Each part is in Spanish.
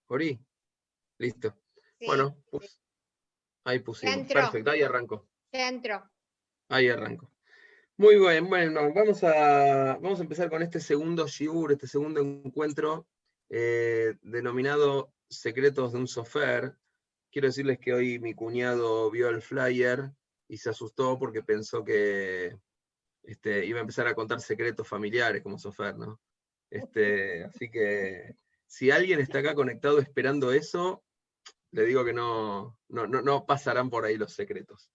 Ori, listo. Sí. Bueno, ahí pusimos. Ya entró. Perfecto, ahí arrancó. Ya entró. Ahí arrancó. Muy bien, bueno, vamos a empezar con este segundo shiur, este segundo encuentro denominado Secretos de un Sofer. Quiero decirles que hoy mi cuñado vio el flyer y se asustó porque pensó que iba a empezar a contar secretos familiares como Sofer, ¿no? Así que si alguien está acá conectado esperando eso, le digo que no pasarán por ahí los secretos.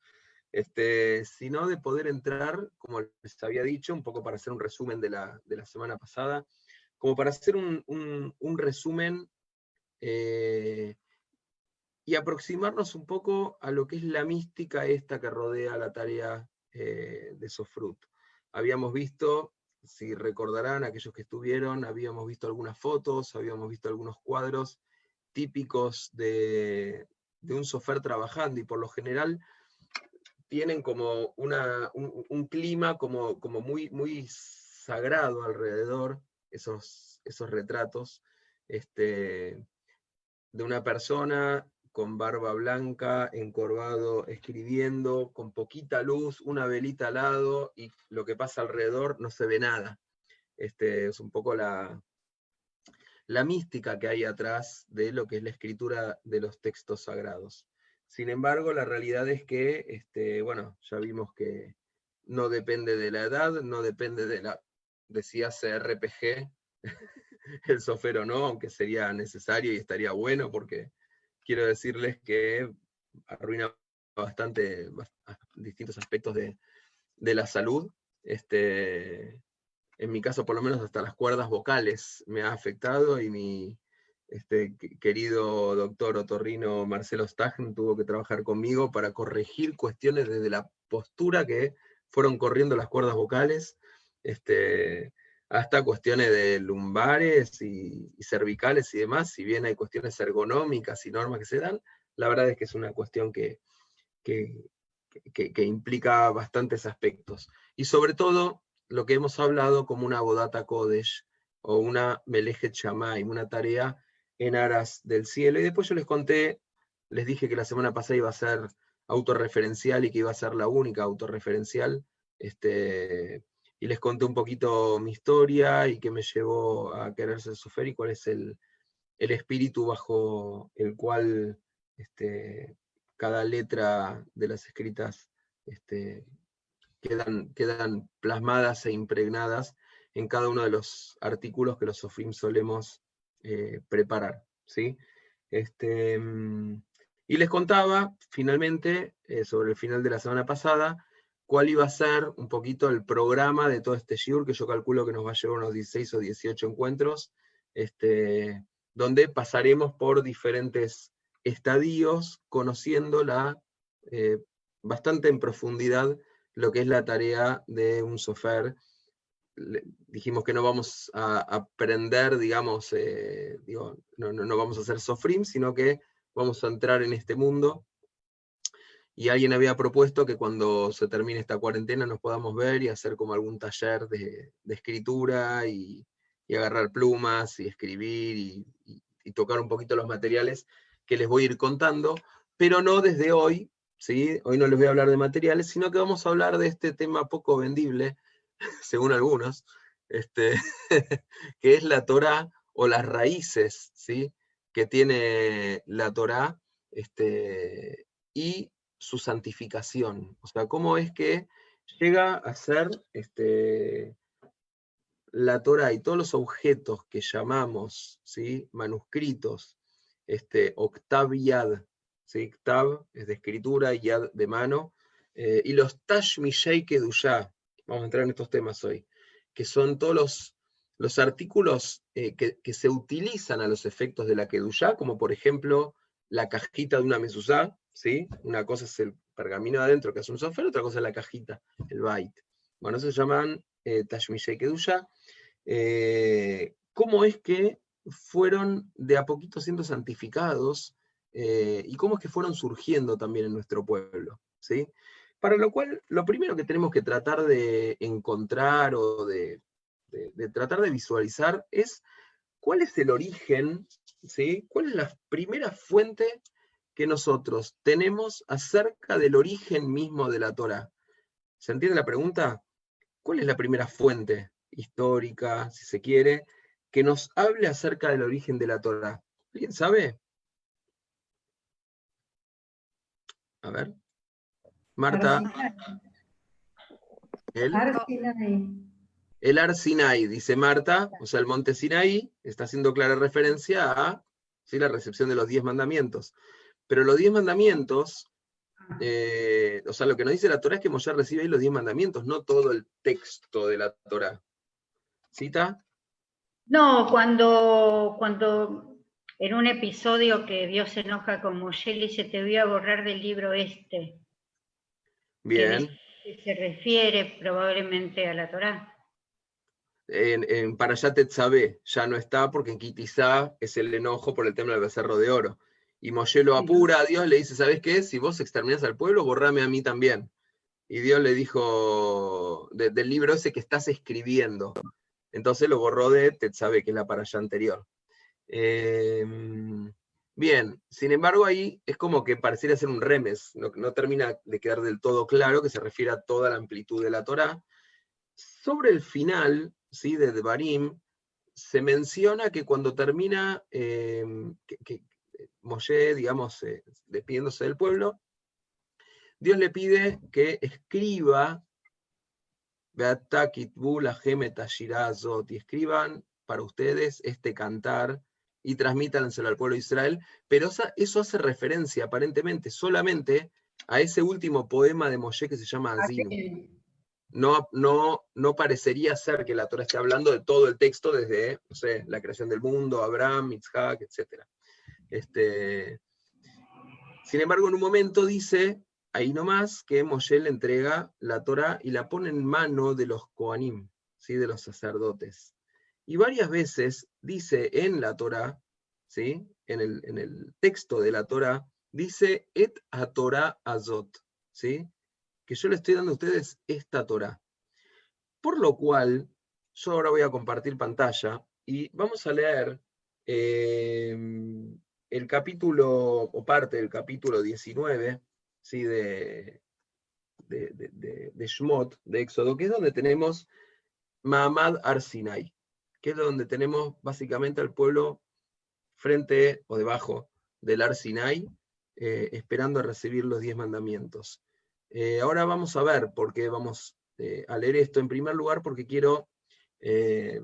Sino de poder entrar, como les había dicho, un poco para hacer un resumen de la semana pasada, como para hacer un resumen y aproximarnos un poco a lo que es la mística esta que rodea la tarea de Sofrut. Habíamos visto, si recordarán aquellos que estuvieron, habíamos visto algunas fotos, habíamos visto algunos cuadros típicos de un sofer trabajando, y por lo general tienen como un clima como muy, muy sagrado alrededor, esos retratos, de una persona con barba blanca, encorvado, escribiendo, con poquita luz, una velita al lado, y lo que pasa alrededor no se ve nada. Es un poco la mística que hay atrás de lo que es la escritura de los textos sagrados. Sin embargo, la realidad es que, bueno, ya vimos que no depende de la edad, no depende de si hace RPG el sofer o no, aunque sería necesario y estaría bueno, porque quiero decirles que arruina bastante distintos aspectos de la salud. En mi caso, por lo menos, hasta las cuerdas vocales me ha afectado, y mi querido doctor otorrino Marcelo Stagn tuvo que trabajar conmigo para corregir cuestiones desde la postura que fueron corriendo las cuerdas vocales, hasta cuestiones de lumbares y cervicales y demás. Si bien hay cuestiones ergonómicas y normas que se dan, la verdad es que es una cuestión que implica bastantes aspectos. Y sobre todo, lo que hemos hablado como una Bodata Kodesh, o una Melechet Shamayim, una tarea en aras del cielo. Y después yo les dije que la semana pasada iba a ser autorreferencial y que iba a ser la única autorreferencial, y les conté un poquito mi historia y qué me llevó a querer ser sofer y cuál es el espíritu bajo el cual cada letra de las escritas quedan plasmadas e impregnadas en cada uno de los artículos que los sofrim solemos preparar, ¿sí? Y les contaba, finalmente, sobre el final de la semana pasada, cuál iba a ser un poquito el programa de todo este shiur, que yo calculo que nos va a llevar unos 16 o 18 encuentros, donde pasaremos por diferentes estadios, conociendo bastante en profundidad lo que es la tarea de un sofer. Dijimos que no vamos a aprender, digamos, no vamos a hacer sofrim, sino que vamos a entrar en este mundo. Y alguien había propuesto que cuando se termine esta cuarentena nos podamos ver y hacer como algún taller de escritura, y agarrar plumas y escribir y tocar un poquito los materiales que les voy a ir contando, pero no desde hoy, ¿sí? Hoy no les voy a hablar de materiales, sino que vamos a hablar de este tema poco vendible, según algunos, que es la Torá, o las raíces, ¿sí?, que tiene la Torá, y su santificación. O sea, cómo es que llega a ser la Torá y todos los objetos que llamamos, ¿sí?, manuscritos, Octav Yad, ¿sí? Octav es de escritura, Yad de mano, y los Tash Mishei Kedushá, vamos a entrar en estos temas hoy, que son todos los artículos que se utilizan a los efectos de la Kedushá, como por ejemplo la cajita de una mezuzá, ¿sí? Una cosa es el pergamino adentro, que es un sofer, otra cosa es la cajita, el bait. Bueno, eso se llaman Tash Mishei Kedushá. ¿Cómo es que fueron de a poquito siendo santificados, y cómo es que fueron surgiendo también en nuestro pueblo, ¿sí? Para lo cual, lo primero que tenemos que tratar de encontrar, o de tratar de visualizar, es cuál es el origen ¿sí? ¿Cuál es la primera fuente que nosotros tenemos acerca del origen mismo de la Torá? ¿Se entiende la pregunta? ¿Cuál es la primera fuente histórica, si se quiere, que nos hable acerca del origen de la Torá? ¿Alguien sabe? A ver. Marta, el Ar Sinai, dice Marta, o sea, el monte Sinaí, está haciendo clara referencia a, ¿sí?, la recepción de los 10 mandamientos. Pero los 10 mandamientos, o sea, lo que nos dice la Torá es que Moshe recibe ahí los 10 mandamientos, no todo el texto de la Torá. ¿Cita? No, cuando en un episodio que Dios se enoja con Moshe, le dice, te voy a borrar del libro este. Bien. Que se refiere probablemente a la Torá. En Parashat Tetzabé ya no está, porque en Kitizá es el enojo por el tema del becerro de oro. Y Moshe lo apura a Dios, le dice, ¿sabes qué? Si vos exterminás al pueblo, borrame a mí también. Y Dios le dijo, del libro ese que estás escribiendo. Entonces lo borró de Tetzabé, que es la Parashá anterior. Bien, sin embargo ahí es como que pareciera ser un remes, no termina de quedar del todo claro que se refiere a toda la amplitud de la Torá. Sobre el final, ¿sí?, de Devarim, se menciona que cuando termina que Moshe, digamos, despidiéndose del pueblo, Dios le pide que escriba, y escriban para ustedes este cantar y transmítanselo al pueblo de Israel, pero eso hace referencia aparentemente solamente a ese último poema de Moshe que se llama Azinu. No parecería ser que la Torá esté hablando de todo el texto desde, no sé, la creación del mundo, Abraham, Isaac, etc. Sin embargo, en un momento dice, ahí nomás, que Moshe le entrega la Torá y la pone en mano de los Kohanim, ¿sí?, de los sacerdotes. Y varias veces dice en la Torá, ¿sí?, en el texto de la Torá, dice et a Torá azot, ¿sí?, que yo le estoy dando a ustedes esta Torá. Por lo cual, yo ahora voy a compartir pantalla y vamos a leer el capítulo, o parte del capítulo 19, ¿sí?, de Shmot, de Éxodo, que es donde tenemos Mahamad Ar Sinai, que es donde tenemos básicamente al pueblo frente o debajo del Ar Sinai, esperando a recibir los 10 mandamientos. Ahora vamos a ver por qué vamos a leer esto. En primer lugar, porque quiero, ahí,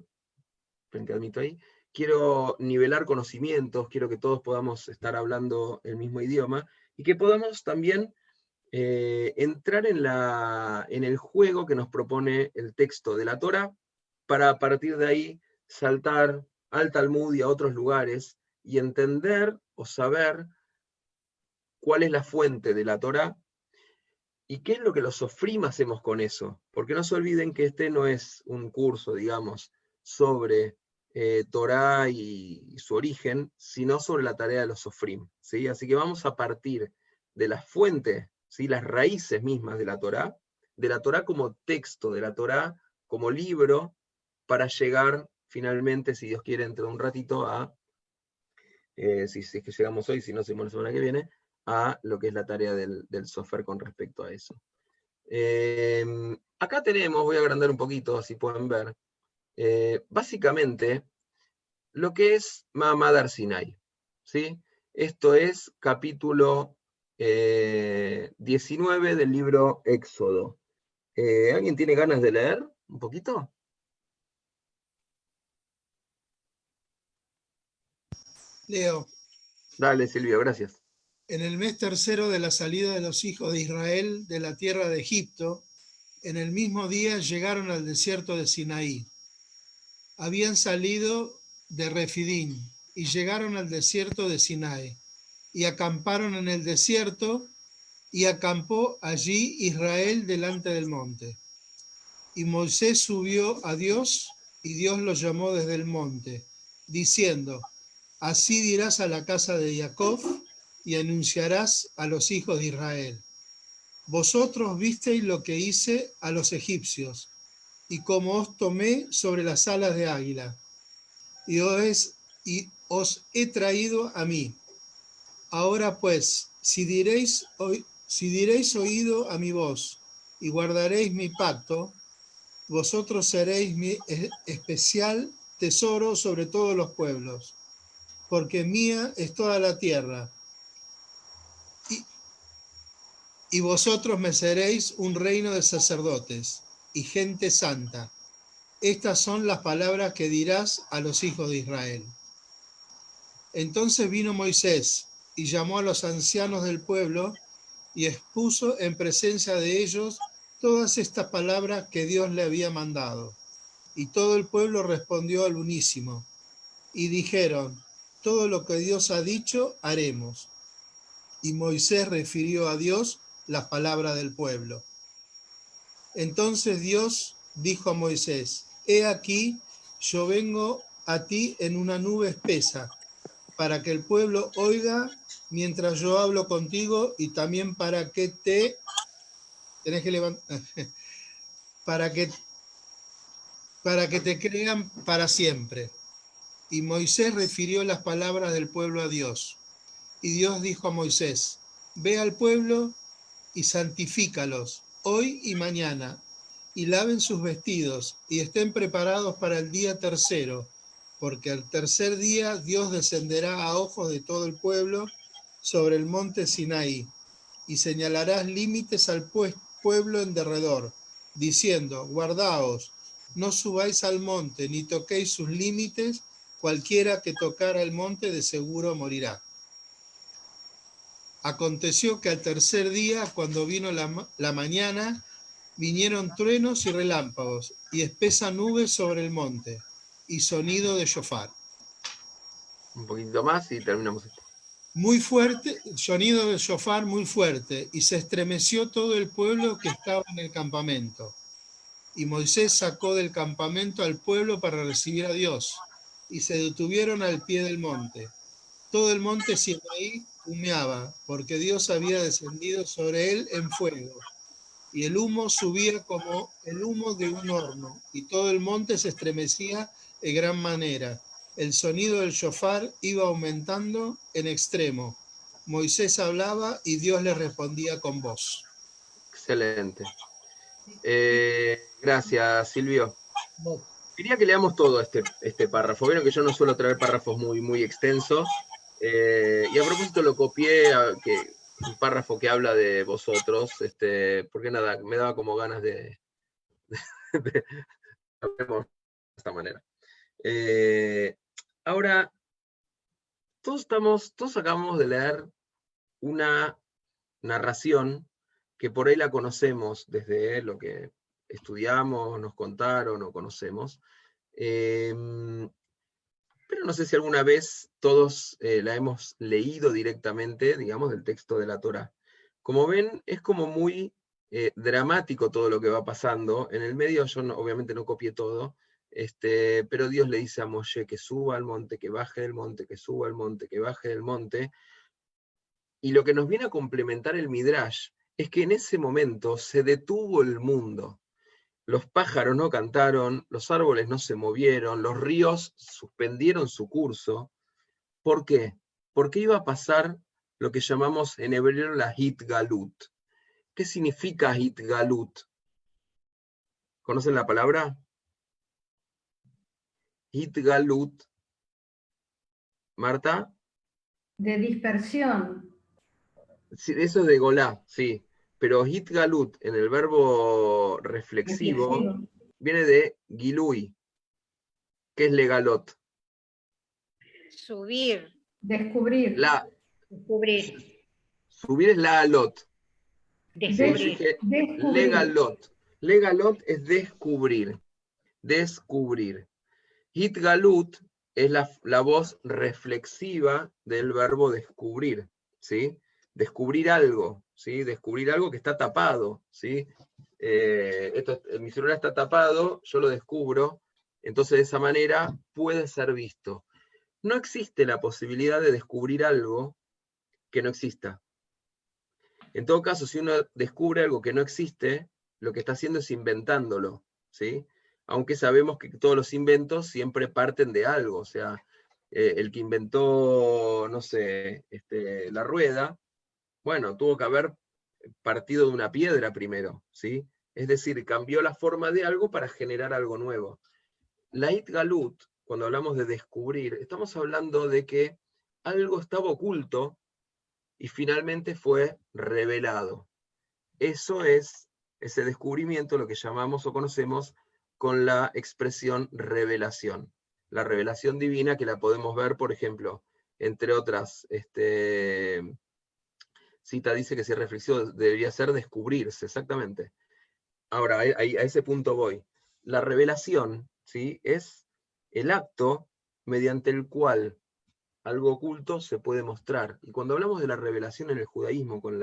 quiero nivelar conocimientos, quiero que todos podamos estar hablando el mismo idioma y que podamos también entrar en el juego que nos propone el texto de la Torá, para a partir de ahí saltar al Talmud y a otros lugares y entender o saber cuál es la fuente de la Torá y qué es lo que los sofrim hacemos con eso. Porque no se olviden que este no es un curso, digamos, sobre Torá y su origen, sino sobre la tarea de los sofrim, ¿sí? Así que vamos a partir de la fuente, ¿sí?, las raíces mismas de la Torá como texto, de la Torá como libro, para llegar finalmente, si Dios quiere, dentro de un ratito a, si es que llegamos hoy, si no, seguimos la semana que viene, a lo que es la tarea del sofer con respecto a eso. Acá tenemos, voy a agrandar un poquito, así pueden ver, básicamente lo que es Mahamad Ar Sinai, ¿sí? Esto es capítulo 19 del libro Éxodo. ¿Alguien tiene ganas de leer un poquito? Leo. Dale, Silvio, gracias. En el mes tercero de la salida de los hijos de Israel de la tierra de Egipto, en el mismo día llegaron al desierto de Sinaí. Habían salido de Refidín y llegaron al desierto de Sinaí y acamparon en el desierto, y acampó allí Israel delante del monte. Y Moisés subió a Dios, y Dios lo llamó desde el monte, diciendo: así dirás a la casa de Jacob y anunciarás a los hijos de Israel: vosotros visteis lo que hice a los egipcios, y cómo os tomé sobre las alas de águila, y os he traído a mí. Ahora pues, si diréis oído a mi voz y guardaréis mi pacto, vosotros seréis mi especial tesoro sobre todos los pueblos, porque mía es toda la tierra, y vosotros me seréis un reino de sacerdotes y gente santa. Estas son las palabras que dirás a los hijos de Israel. Entonces vino Moisés y llamó a los ancianos del pueblo y expuso en presencia de ellos todas estas palabras que Dios le había mandado. Y todo el pueblo respondió al unísono y dijeron: todo lo que Dios ha dicho, haremos. Y Moisés refirió a Dios las palabras del pueblo. Entonces Dios dijo a Moisés: he aquí, yo vengo a ti en una nube espesa, para que el pueblo oiga mientras yo hablo contigo, y también para que tenés que levantar, para que te crean para siempre. Y Moisés refirió las palabras del pueblo a Dios. Y Dios dijo a Moisés: ve al pueblo y santifícalos hoy y mañana, y laven sus vestidos, y estén preparados para el día tercero, porque al tercer día Dios descenderá a ojos de todo el pueblo sobre el monte Sinaí, y señalarás límites al pueblo en derredor, diciendo: guardaos, no subáis al monte, ni toquéis sus límites, cualquiera que tocara el monte de seguro morirá. Aconteció que al tercer día, cuando vino la mañana, vinieron truenos y relámpagos, y espesa nube sobre el monte, y sonido de shofar. Un poquito más y terminamos esto. Muy fuerte, sonido de shofar muy fuerte, y se estremeció todo el pueblo que estaba en el campamento. Y Moisés sacó del campamento al pueblo para recibir a Dios, y se detuvieron al pie del monte. Todo el monte Sinaí humeaba, porque Dios había descendido sobre él en fuego, y el humo subía como el humo de un horno, y todo el monte se estremecía de gran manera. El sonido del shofar iba aumentando en extremo. Moisés hablaba y Dios le respondía con voz. Excelente. Gracias, Silvio. Quería que leamos todo este párrafo. Vieron que yo no suelo traer párrafos muy extensos. Y a propósito lo copié, un párrafo que habla de vosotros, porque nada, me daba como ganas de hablar de esta manera. Ahora, todos acabamos de leer una narración que por ahí la conocemos desde lo que estudiamos, nos contaron o conocemos, pero no sé si alguna vez todos la hemos leído directamente, digamos, del texto de la Torá. Como ven, es como muy dramático todo lo que va pasando. En el medio yo obviamente no copié todo, pero Dios le dice a Moshe que suba al monte, que baje del monte, que suba al monte, que baje del monte. Y lo que nos viene a complementar el Midrash es que en ese momento se detuvo el mundo. Los pájaros no cantaron, los árboles no se movieron, los ríos suspendieron su curso. ¿Por qué? Porque iba a pasar lo que llamamos en hebreo la Hitgalut. ¿Qué significa Hitgalut? ¿Conocen la palabra? Hitgalut. ¿Marta? De dispersión. Sí, eso es de Golá, sí. Pero Hitgalut en el verbo reflexivo viene de Gilui. ¿Qué es legalot? Subir. Descubrir. Descubrir. Subir es la alot. Descubrir. Legalot. Legalot es descubrir. Descubrir. Hitgalut es la voz reflexiva del verbo descubrir, ¿sí? Descubrir algo, ¿sí? Descubrir algo que está tapado, ¿sí? Mi celular está tapado, yo lo descubro, entonces de esa manera puede ser visto. No existe la posibilidad de descubrir algo que no exista. En todo caso, si uno descubre algo que no existe, lo que está haciendo es inventándolo, ¿sí? Aunque sabemos que todos los inventos siempre parten de algo, o sea, el que inventó, no sé, la rueda, bueno, tuvo que haber partido de una piedra primero, ¿sí? Es decir, cambió la forma de algo para generar algo nuevo. La Itgalut, cuando hablamos de descubrir, estamos hablando de que algo estaba oculto y finalmente fue revelado. Eso es ese descubrimiento, lo que llamamos o conocemos con la expresión revelación. La revelación divina que la podemos ver, por ejemplo, entre otras, cita dice que si reflexión debería ser descubrirse, exactamente. Ahora, a ese punto voy. La revelación, ¿sí?, es el acto mediante el cual algo oculto se puede mostrar. Y cuando hablamos de la revelación en el judaísmo con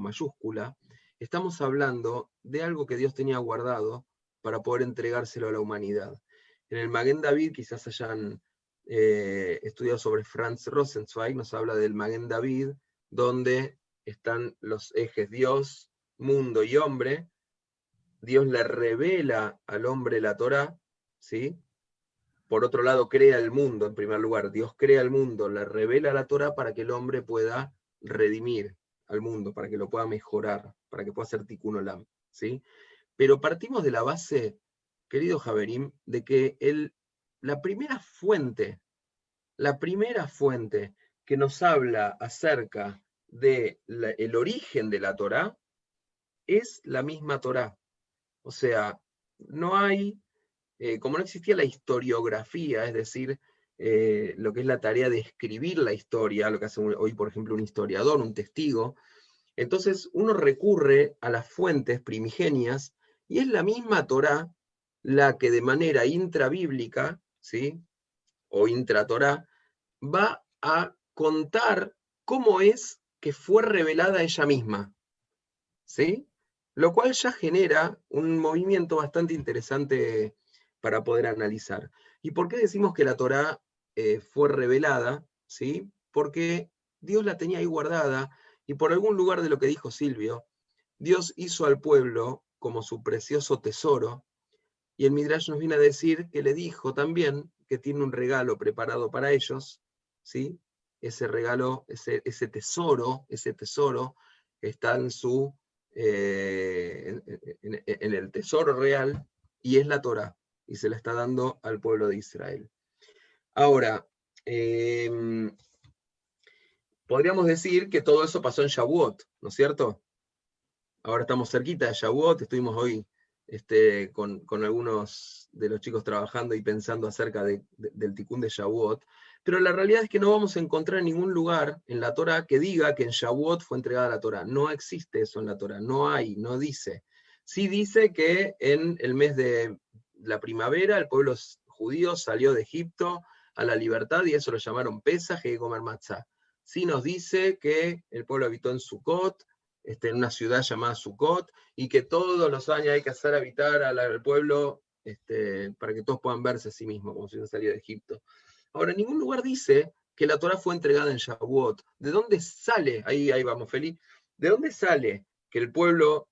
mayúscula, estamos hablando de algo que Dios tenía guardado para poder entregárselo a la humanidad. En el Maguen David, quizás hayan estudiado sobre Franz Rosenzweig, nos habla del Maguen David, donde están los ejes Dios, mundo y hombre. Dios le revela al hombre la Torá, ¿sí? Por otro lado, crea el mundo, en primer lugar. Dios crea el mundo, le revela la Torá para que el hombre pueda redimir al mundo, para que lo pueda mejorar, para que pueda ser tikkun olam, ¿sí? Pero partimos de la base, querido Javerim, de que la primera fuente que nos habla acerca del origen de la Torá es la misma Torá. O sea, no hay, como no existía la historiografía, es decir, lo que es la tarea de escribir la historia, lo que hace hoy, por ejemplo, un historiador, un testigo, entonces uno recurre a las fuentes primigenias y es la misma Torá la que de manera intrabíblica, ¿sí?, o intratorá, va a contar cómo es que fue revelada ella misma, ¿sí? Lo cual ya genera un movimiento bastante interesante para poder analizar. ¿Y por qué decimos que la Torá fue revelada? ¿Sí? Porque Dios la tenía ahí guardada, y por algún lugar de lo que dijo Silvio, Dios hizo al pueblo como su precioso tesoro, y el Midrash nos viene a decir que le dijo también que tiene un regalo preparado para ellos, ¿sí? Ese regalo, ese tesoro está en en el tesoro real, y es la Torá, y se la está dando al pueblo de Israel. Ahora, podríamos decir que todo eso pasó en Shavuot, ¿no es cierto? Ahora estamos cerquita de Shavuot, estuvimos hoy con algunos de los chicos trabajando y pensando acerca del Tikkun de Shavuot, pero la realidad es que no vamos a encontrar en ningún lugar en la Torá que diga que en Shavuot fue entregada la Torá. No existe eso en la Torá, no dice. Sí dice que en el mes de la primavera el pueblo judío salió de Egipto a la libertad y eso lo llamaron Pesaj y Gomer Matzah. Sí nos dice que el pueblo habitó en Sucot, en una ciudad llamada Sucot, y que todos los años hay que hacer habitar al pueblo para que todos puedan verse a sí mismos, como si hubieran salido de Egipto. Ahora, en ningún lugar dice que la Torá fue entregada en Shavuot. ¿De dónde sale? Ahí vamos, Feli. ¿De dónde sale que el pueblo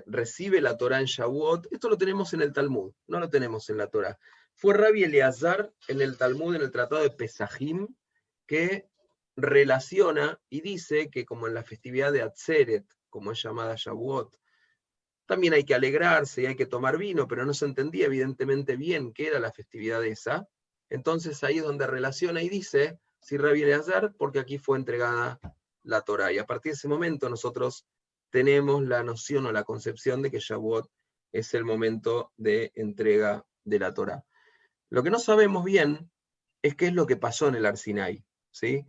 recibe la Torá en Shavuot? Esto lo tenemos en el Talmud, no lo tenemos en la Torá. Fue Rabbi Eleazar en el Talmud, en el Tratado de Pesajim, que relaciona y dice que como en la festividad de Atzeret, como es llamada Shavuot, también hay que alegrarse y hay que tomar vino, pero no se entendía evidentemente bien qué era la festividad esa. Entonces ahí es donde relaciona y dice, si Rabbi Eleazar, porque aquí fue entregada la Torá. Y a partir de ese momento nosotros tenemos la noción o la concepción de que Shavuot es el momento de entrega de la Torá. Lo que no sabemos bien es qué es lo que pasó en el Har Sinai, ¿sí?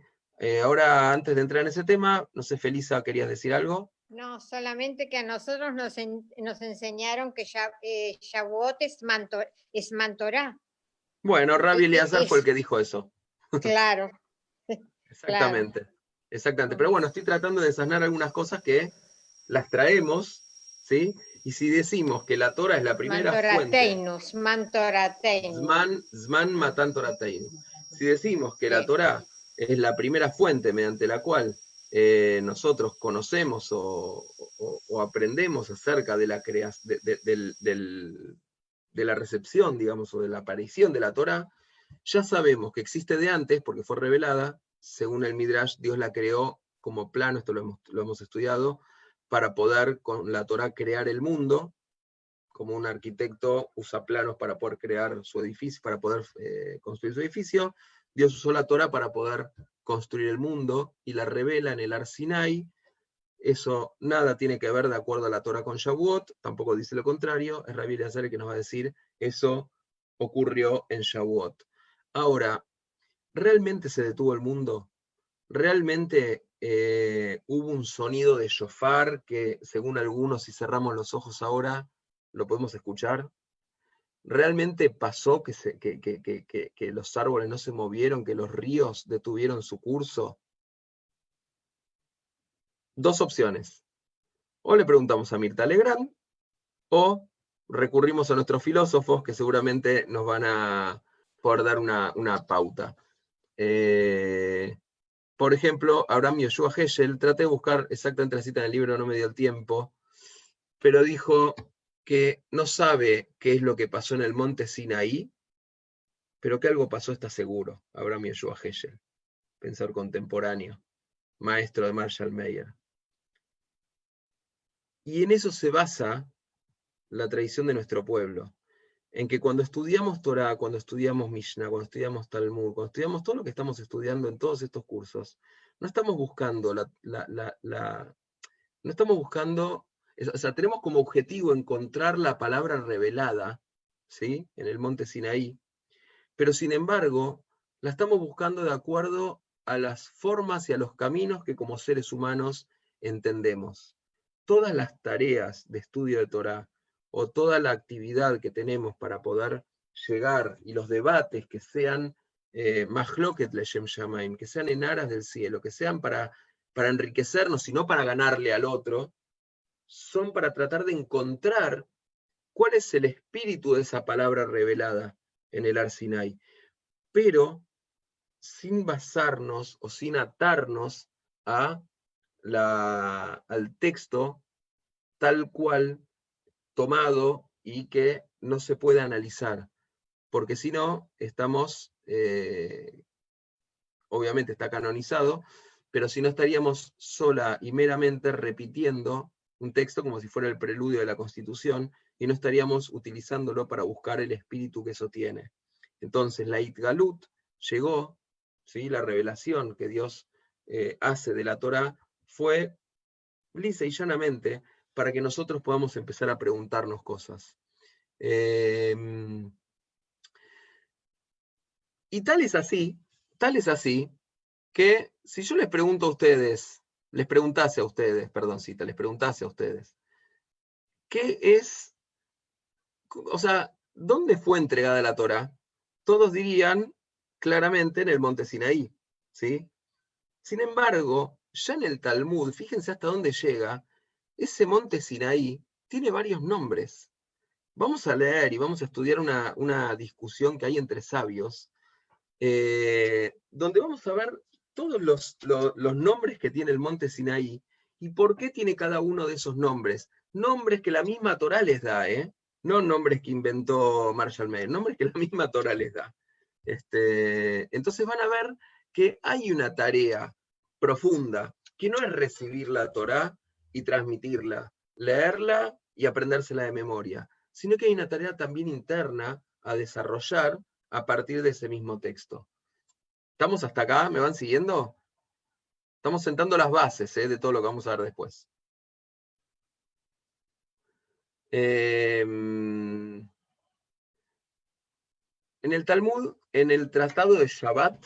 Ahora, antes de entrar en ese tema, no sé, Felisa, ¿querías decir algo? No, solamente que a nosotros nos enseñaron que Shavuot es Mantorá. Bueno, Rabbi Eleazar fue el que dijo eso. Claro. Exactamente, Claro. exactamente. Pero bueno, estoy tratando de desasnar algunas cosas que las traemos, ¿sí? Y si decimos que la Torah es la primera fuente, Zman Matan Torateinu. Si decimos que la Torah es la primera fuente mediante la cual nosotros conocemos o aprendemos acerca de la de la recepción, digamos, o de la aparición de la Torah, Ya sabemos que existe de antes, porque fue revelada, según el Midrash, Dios la creó como plano, esto lo hemos estudiado, para poder con la Torá crear el mundo, como un arquitecto usa planos para poder crear su edificio, para poder construir su edificio. Dios usó la Torá para poder construir el mundo y la revela en el Har Sinai. Eso nada tiene que ver de acuerdo a la Torá con Shavuot, tampoco dice lo contrario, es Rabbi Eliezer el que nos va a decir eso ocurrió en Shavuot. Ahora, ¿realmente se detuvo el mundo? ¿Realmente hubo un sonido de shofar que, según algunos, si cerramos los ojos ahora, lo podemos escuchar? ¿Realmente pasó que los árboles no se movieron, que los ríos detuvieron su curso? Dos opciones. O le preguntamos a Mirta Legrand, o recurrimos a nuestros filósofos que seguramente nos van a poder dar una pauta. Por ejemplo, Abraham Yoshua Heschel, traté de buscar exactamente la cita en el libro, no me dio el tiempo, pero dijo que no sabe qué es lo que pasó en el monte Sinaí, pero que algo pasó está seguro. Abraham Yoshua Heschel, pensador contemporáneo, maestro de Marshall Mayer. Y en eso se basa la tradición de nuestro pueblo, en que cuando estudiamos Torah, cuando estudiamos Mishnah, cuando estudiamos Talmud, cuando estudiamos todo lo que estamos estudiando en todos estos cursos, no estamos buscando no estamos buscando, o sea, tenemos como objetivo encontrar la palabra revelada, ¿sí? En el monte Sinaí, pero sin embargo, la estamos buscando de acuerdo a las formas y a los caminos que como seres humanos entendemos. Todas las tareas de estudio de Torah, o toda la actividad que tenemos para poder llegar, y los debates que sean mahloket leshem shamaim, que sean en aras del cielo, que sean para enriquecernos y no para ganarle al otro, son para tratar de encontrar cuál es el espíritu de esa palabra revelada en el Har Sinai, pero sin basarnos o sin atarnos al texto tal cual tomado y que no se puede analizar, porque si no, estamos, obviamente está canonizado, pero si no estaríamos sola y meramente repitiendo un texto como si fuera el preludio de la Constitución, y no estaríamos utilizándolo para buscar el espíritu que eso tiene. Entonces la Itgalut llegó, ¿sí? La revelación que Dios hace de la Torá fue lisa y llanamente para que nosotros podamos empezar a preguntarnos cosas. Y tal es así que si yo les preguntase a ustedes, ¿qué es, o sea, dónde fue entregada la Torá? Todos dirían claramente en el monte Sinaí, ¿sí? Sin embargo, ya en el Talmud, fíjense hasta dónde llega, ese monte Sinaí tiene varios nombres. Vamos a leer y vamos a estudiar una discusión que hay entre sabios, donde vamos a ver todos los nombres que tiene el monte Sinaí y por qué tiene cada uno de esos nombres. Nombres que la misma Torá les da, no nombres que inventó Marshall Mayer, nombres que la misma Torá les da. Entonces van a ver que hay una tarea profunda, que no es recibir la Torá y transmitirla, leerla y aprendérsela de memoria, sino que hay una tarea también interna a desarrollar a partir de ese mismo texto. ¿Estamos hasta acá? ¿Me van siguiendo? Estamos sentando las bases de todo lo que vamos a ver después. En el Talmud, en el Tratado de Shabbat,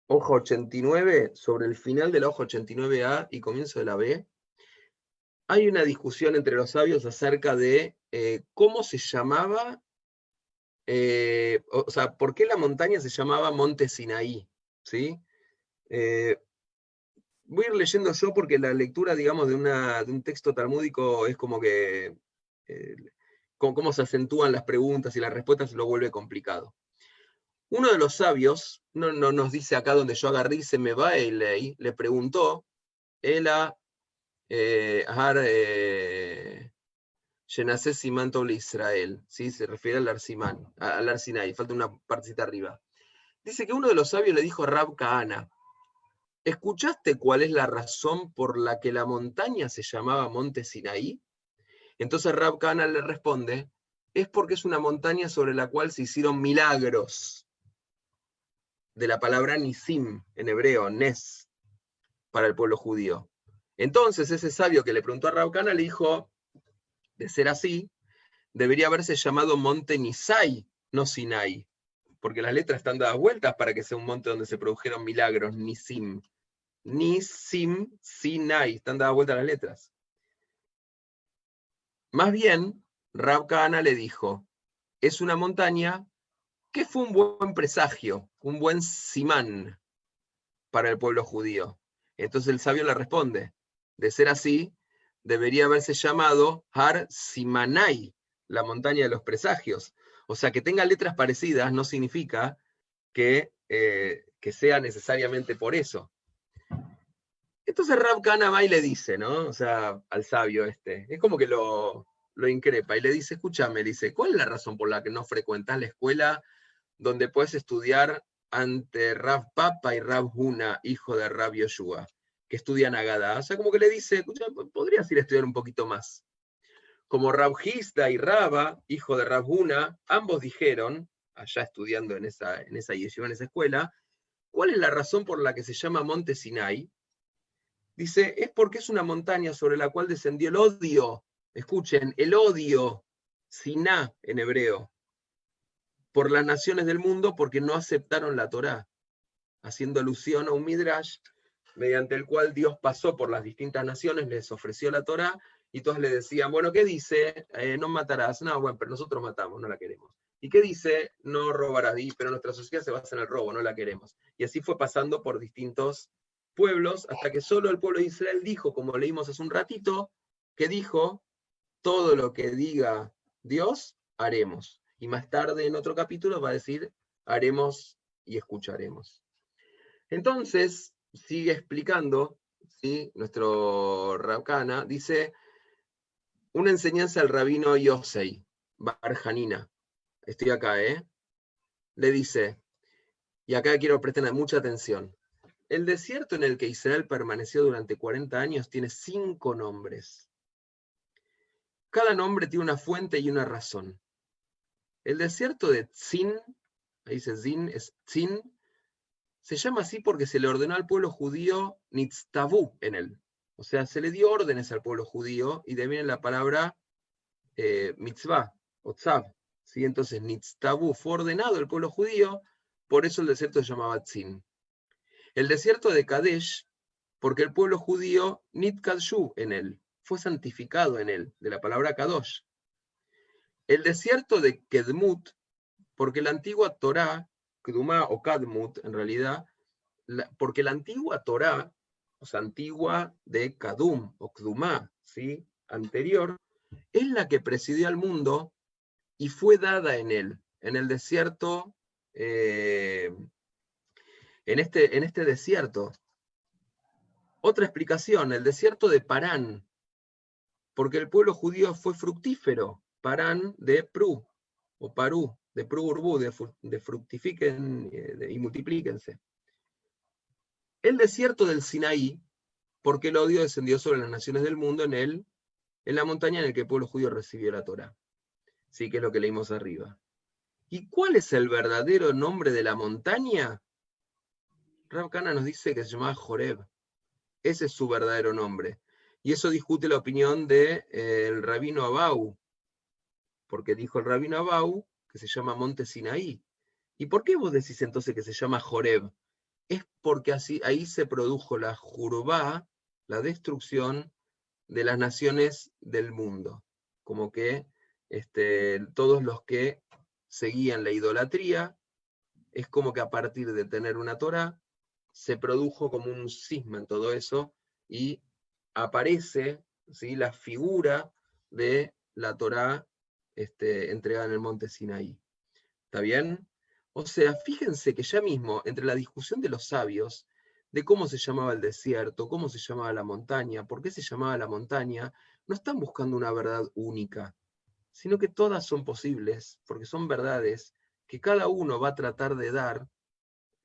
hoja 89, sobre el final de la hoja 89a y comienzo de la B, hay una discusión entre los sabios acerca de cómo se llamaba, o sea, por qué la montaña se llamaba Monte Sinaí, ¿sí? Voy a ir leyendo yo porque la lectura, digamos, de un texto talmúdico es como que cómo se acentúan las preguntas y las respuestas lo vuelve complicado. Uno de los sabios, no nos dice acá donde yo agarré, se me va el ley, le preguntó, él a Yenasé Simán Toble Israel, ¿sí? Se refiere al Har Sinai, falta una partecita arriba. Dice que uno de los sabios le dijo a Rab Kahana, ¿escuchaste cuál es la razón por la que la montaña se llamaba Monte Sinaí? Entonces Rab Kahana le responde, es porque es una montaña sobre la cual se hicieron milagros, de la palabra nisim, en hebreo, nes, para el pueblo judío. Entonces ese sabio que le preguntó a Rab Kahana le dijo, de ser así, debería haberse llamado Monte Nisai, no Sinai, porque las letras están dadas vueltas para que sea un monte donde se produjeron milagros, nisim. Nisim, Sinai, están dadas vueltas las letras. Más bien, Rab Kahana le dijo, es una montaña que fue un buen presagio, un buen simán para el pueblo judío. Entonces el sabio le responde, de ser así, debería haberse llamado Har Simanai, la montaña de los presagios. O sea, que tenga letras parecidas no significa que sea necesariamente por eso. Entonces Rab Kahana va y le dice, ¿no? O sea, al sabio este, es como que lo increpa y le dice, escúchame, le dice, ¿cuál es la razón por la que no frecuentas la escuela donde puedes estudiar ante Rav Papa y Rav Huna, hijo de Rav Yoshua, que estudian Agadá? O sea, como que le dice, escucha, podrías ir a estudiar un poquito más. Como Rav Hizda y Rava, hijo de Rav Huna, ambos dijeron, allá estudiando en esa yeshiva, en esa escuela, ¿cuál es la razón por la que se llama Monte Sinai? Dice, es porque es una montaña sobre la cual descendió el odio. Escuchen, el odio, Siná en hebreo, por las naciones del mundo porque no aceptaron la Torá, haciendo alusión a un midrash mediante el cual Dios pasó por las distintas naciones, les ofreció la Torá, y todos le decían, bueno, ¿qué dice? No matarás. No, bueno, pero nosotros matamos, no la queremos. ¿Y qué dice? No robarás. Pero nuestra sociedad se basa en el robo, no la queremos. Y así fue pasando por distintos pueblos, hasta que solo el pueblo de Israel dijo, como leímos hace un ratito, que dijo, todo lo que diga Dios, haremos. Y más tarde en otro capítulo va a decir, haremos y escucharemos. Entonces, sigue explicando, ¿sí? Nuestro Rab Kahana dice, una enseñanza al rabino Yosei, Bar Hanina, estoy acá, le dice, y acá quiero prestar mucha atención, el desierto en el que Israel permaneció durante 40 años tiene 5 nombres. Cada nombre tiene una fuente y una razón. El desierto de Tzin, ahí dice Zin, es Tzin, se llama así porque se le ordenó al pueblo judío Nitztavu en él. O sea, se le dio órdenes al pueblo judío y de ahí viene la palabra mitzvah o tzav. ¿Sí? Entonces, Nitztavu fue ordenado al pueblo judío, por eso el desierto se llamaba Tzin. El desierto de Kadesh, porque el pueblo judío Nitkadshu en él, fue santificado en él, de la palabra Kadosh. El desierto de Kedmut, porque la antigua Torá, Kdumá o Kadmut en realidad, porque la antigua Torá, o sea, antigua de Kadum o Kdumá, ¿sí? Anterior, es la que presidió al mundo y fue dada en él, en el desierto, en este desierto. Otra explicación, el desierto de Parán, porque el pueblo judío fue fructífero, Parán de Pru, o Parú, de Pru Urbú, de fructifiquen y multiplíquense. El desierto del Sinaí, porque el odio descendió sobre las naciones del mundo en la montaña en la que el pueblo judío recibió la Torá. Sí, que es lo que leímos arriba. ¿Y cuál es el verdadero nombre de la montaña? Rab Kahana nos dice que se llamaba Joreb. Ese es su verdadero nombre. Y eso discute la opinión del rabino Abau, porque dijo el rabino Abau que se llama Monte Sinaí. ¿Y por qué vos decís entonces que se llama Joreb? Es porque ahí se produjo la Jurubá, la destrucción de las naciones del mundo. Como que todos los que seguían la idolatría, es como que a partir de tener una Torá, se produjo como un cisma en todo eso, y aparece, ¿sí?, la figura de la Torá entregada en el monte Sinaí. ¿Está bien? O sea, fíjense que ya mismo, entre la discusión de los sabios, de cómo se llamaba el desierto, cómo se llamaba la montaña, por qué se llamaba la montaña, no están buscando una verdad única, sino que todas son posibles, porque son verdades que cada uno va a tratar de dar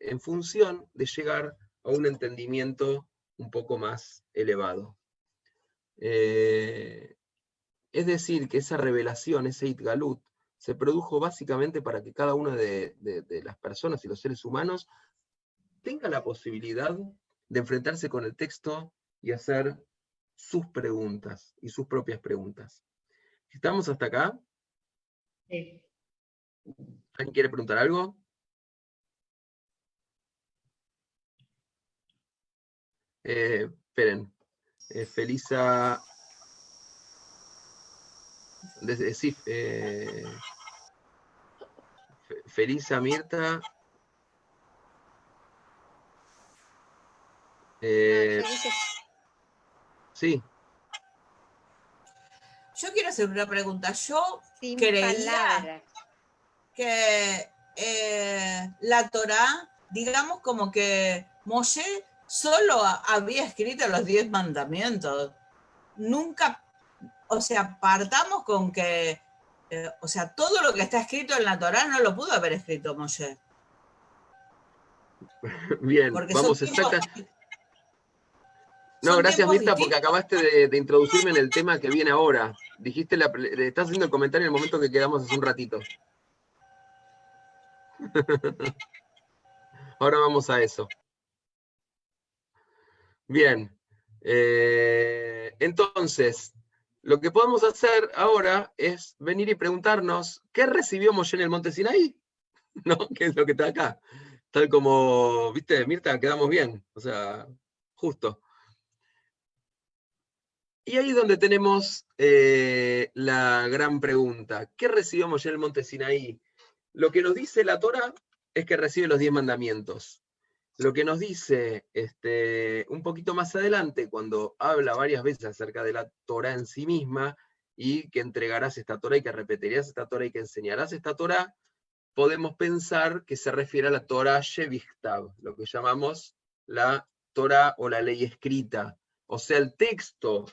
en función de llegar a un entendimiento un poco más elevado. Es decir, que esa revelación, ese Itgalut, se produjo básicamente para que cada una de las personas y los seres humanos tenga la posibilidad de enfrentarse con el texto y hacer sus preguntas y sus propias preguntas. ¿Estamos hasta acá? Sí. ¿Alguien quiere preguntar algo? Esperen. Felisa... sí, Felisa Mirta... ella dice, sí. Yo quiero hacer una pregunta. Yo sin creía palabras. que la Torá, digamos como que Moshe solo había escrito los 10 mandamientos. Nunca, o sea, partamos con que, o sea, todo lo que está escrito en la Torá no lo pudo haber escrito Moshe. Bien, Porque vamos exacta. No, son gracias tiempos Mirta, porque distintos. acabaste de introducirme en el tema que viene ahora. Dijiste, estás haciendo el comentario en el momento que quedamos hace un ratito. Ahora vamos a eso. Bien. Entonces, lo que podemos hacer ahora es venir y preguntarnos, ¿qué recibió Moshe en el monte Sinaí? ¿No? ¿Qué es lo que está acá? Tal como, viste, Mirta, quedamos bien. O sea, justo. Y ahí es donde tenemos la gran pregunta. ¿Qué recibió Moshe en el monte Sinaí? Lo que nos dice la Torá es que recibe los 10 mandamientos. Lo que nos dice un poquito más adelante, cuando habla varias veces acerca de la Torá en sí misma, y que entregarás esta Torá y que repetirás esta Torá y que enseñarás esta Torá, podemos pensar que se refiere a la Torá Shevichtav, lo que llamamos la Torá o la ley escrita, o sea, el texto.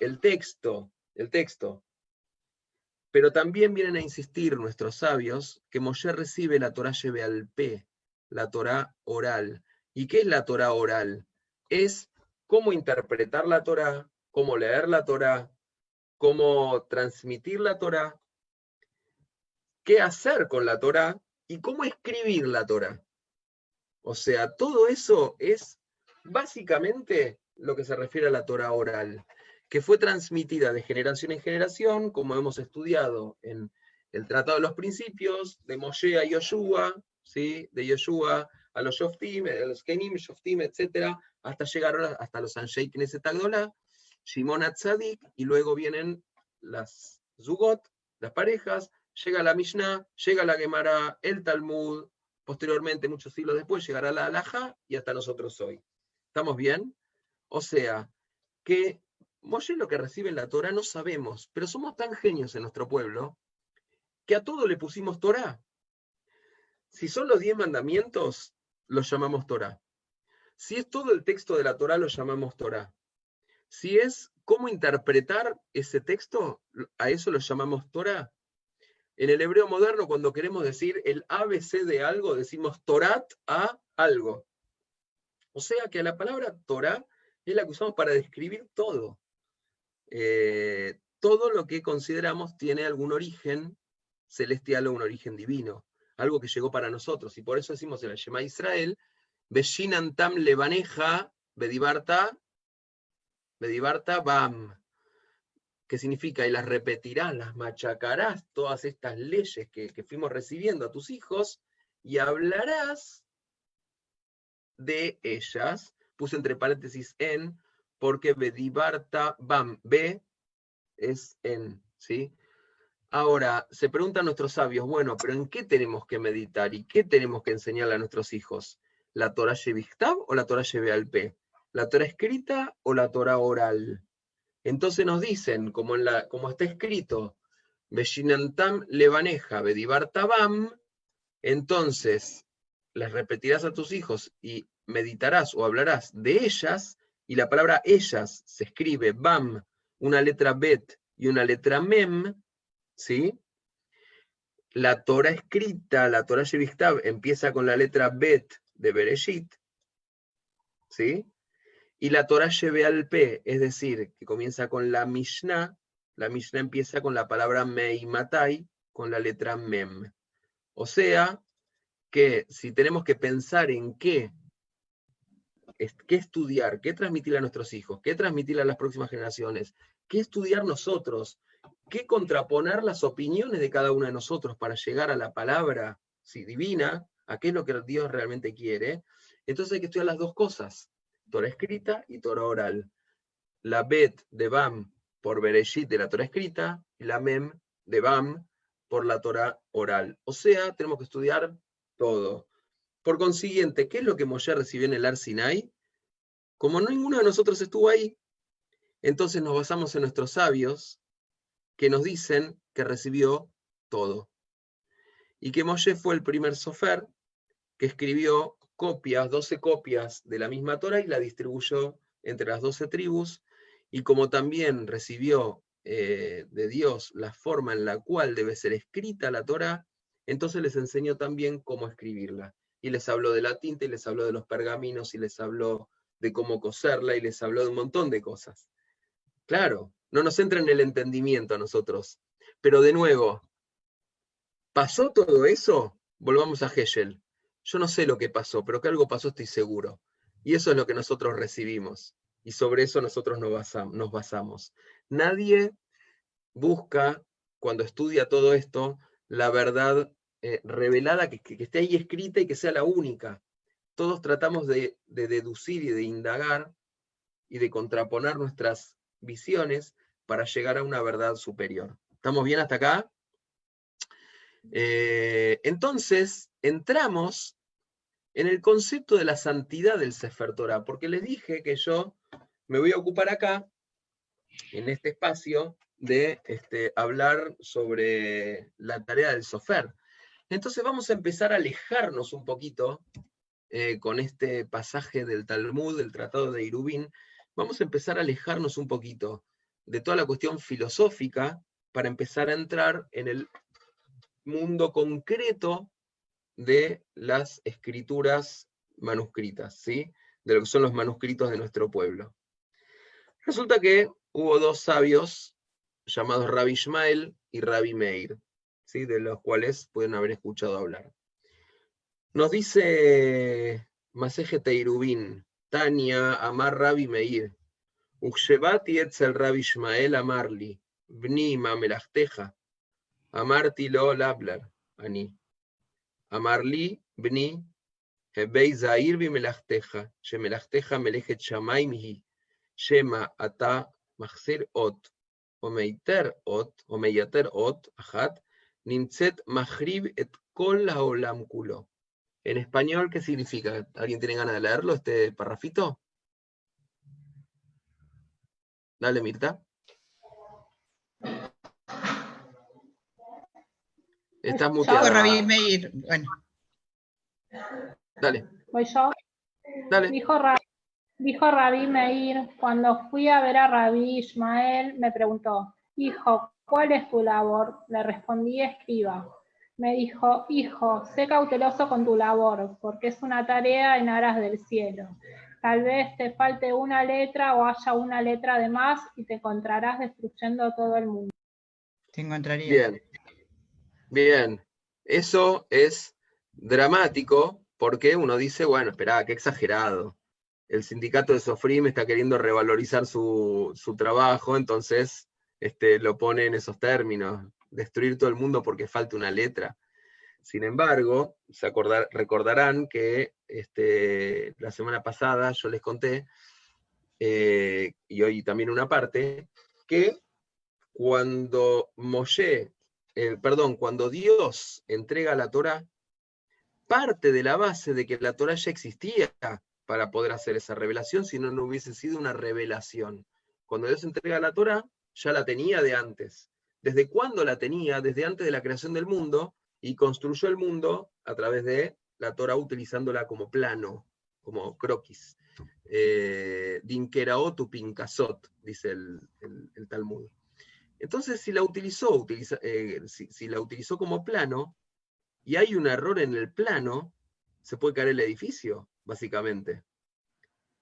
Pero también vienen a insistir nuestros sabios que Moshe recibe la Torá Shebealpé, la Torá oral. ¿Y qué es la Torá oral? Es cómo interpretar la Torá, cómo leer la Torá, cómo transmitir la Torá, qué hacer con la Torá y cómo escribir la Torá. O sea, todo eso es básicamente lo que se refiere a la Torá oral, que fue transmitida de generación en generación, como hemos estudiado en el Tratado de los Principios, de Moshe a Yoshua, ¿sí? De Yoshua a los Shoftim, a los Kenim, Shoftim, etc., hasta llegar hasta los Anshei Knesset Agdolá, Shimon Atzadik, y luego vienen las Zugot, las parejas, llega la Mishnah, llega la Gemara, el Talmud, posteriormente, muchos siglos después, llegará la Halajá y hasta nosotros hoy. ¿Estamos bien? O sea, que Moshe lo que recibe en la Torá no sabemos, pero somos tan genios en nuestro pueblo que a todo le pusimos Torá. Si son los 10 mandamientos, los llamamos Torá. Si es todo el texto de la Torá, lo llamamos Torá. Si es cómo interpretar ese texto, a eso lo llamamos Torá. En el hebreo moderno, cuando queremos decir el ABC de algo, decimos Torat a algo. O sea que la palabra Torá es la que usamos para describir todo. Todo lo que consideramos tiene algún origen celestial o un origen divino, algo que llegó para nosotros. Y por eso decimos en el Shema Israel, Beshinan tam levaneja, bedibarta bam, que significa, y las repetirás, las machacarás, todas estas leyes que fuimos recibiendo a tus hijos, y hablarás de ellas. Puse entre paréntesis en, porque bedibarta bam, be es en, ¿sí? Ahora, se preguntan nuestros sabios, bueno, pero ¿en qué tenemos que meditar y qué tenemos que enseñarle a nuestros hijos? ¿La Torá Shevichtav o la Torá Shebealpé? ¿La Torá escrita o la Torá oral? Entonces nos dicen, como está escrito, Beshinantam levaneja bedibartabam, entonces las repetirás a tus hijos y meditarás o hablarás de ellas, y la palabra ellas se escribe bam, una letra bet y una letra mem, ¿sí? La Torá escrita, la Torá Shevichtav, empieza con la letra bet de Bereshit, ¿sí? Y la Torah Shebeal Peh, es decir, que comienza con la Mishnah empieza con la palabra Meimatai, con la letra Mem. O sea, que si tenemos que pensar en qué estudiar, qué transmitirle a nuestros hijos, qué transmitirle a las próximas generaciones, qué estudiar nosotros, qué contraponer las opiniones de cada uno de nosotros para llegar a la palabra divina, a qué es lo que Dios realmente quiere, entonces hay que estudiar las dos cosas, Torah escrita y Torah oral. La Bet de Bam por Bereshit de la Torah escrita, y la Mem de Bam por la Torah oral. O sea, tenemos que estudiar todo. Por consiguiente, ¿qué es lo que Moshe recibió en el Ar Sinai? Como ninguno de nosotros estuvo ahí, entonces nos basamos en nuestros sabios que nos dicen que recibió todo. Y que Moshe fue el primer sofer que escribió copias, 12 copias de la misma Torah y la distribuyó entre las 12 tribus. Y como también recibió de Dios la forma en la cual debe ser escrita la Torah, entonces les enseñó también cómo escribirla. Y les habló de la tinta, y les habló de los pergaminos, y les habló de cómo coserla, y les habló de un montón de cosas. Claro, no nos entra en el entendimiento a nosotros. Pero de nuevo, ¿pasó todo eso? Volvamos a Heschel. Yo no sé lo que pasó, pero que algo pasó estoy seguro. Y eso es lo que nosotros recibimos. Y sobre eso nosotros nos basamos. Nadie busca, cuando estudia todo esto, la verdad revelada que esté ahí escrita y que sea la única. Todos tratamos de deducir y de indagar y de contraponer nuestras visiones para llegar a una verdad superior. ¿Estamos bien hasta acá? Entonces, entramos en el concepto de la santidad del Sefer Torah, porque les dije que yo me voy a ocupar acá, en este espacio, de hablar sobre la tarea del sofer. Entonces vamos a empezar a alejarnos un poquito con este pasaje del Talmud, del Tratado de Eruvin, vamos a empezar a alejarnos un poquito de toda la cuestión filosófica para empezar a entrar en el mundo concreto de las escrituras manuscritas, ¿sí? De lo que son los manuscritos de nuestro pueblo. Resulta que hubo dos sabios llamados Rabbi Ishmael y Rabbi Meir, ¿sí? De los cuales pueden haber escuchado hablar. Nos dice Masejet Eruvin, Tania Amar Rabbi Meir, Uchshebati etzel Rabbi Ishmael Amarli, Bni Mamelachteja, Amarti lo Lablar, Ani. Amarli Bni, Hebei Zair Bimelachteja, Shemelachteja Melechet Shamayim hi, Shema Ata Machzir Ot, Omeiter Ot, Omeyater Ot, Achat, Nimtzet Machrib et Kol Haolam Kulo. En español, ¿qué significa? ¿Alguien tiene ganas de leerlo, este parrafito? Dale, Mirta. Estás muteada. Rabbi Meir, bueno. Dale. ¿Voy yo? Dale. Dijo Rabbi Meir, cuando fui a ver a Rabbi Ishmael, me preguntó, hijo, ¿cuál es tu labor? Le respondí, escriba. Me dijo, hijo, sé cauteloso con tu labor, porque es una tarea en aras del cielo. Tal vez te falte una letra o haya una letra de más y te encontrarás destruyendo todo el mundo. Te encontraría. Bien. Bien. Eso es dramático porque uno dice, bueno, esperá, qué exagerado. El sindicato de Sofrim está queriendo revalorizar su trabajo, entonces lo pone en esos términos. Destruir todo el mundo porque falta una letra. Sin embargo, recordarán que la semana pasada yo les conté, y hoy también una parte, que cuando cuando Dios entrega la Torá, parte de la base de que la Torá ya existía para poder hacer esa revelación, si no, no hubiese sido una revelación. Cuando Dios entrega la Torá, ya la tenía de antes. ¿Desde cuándo la tenía? Desde antes de la creación del mundo, y construyó el mundo a través de la Torá utilizándola como plano, como croquis. Dinkeraot u pinkasot, dice el Talmud. Entonces, si la utilizó como plano, y hay un error en el plano, se puede caer el edificio, básicamente.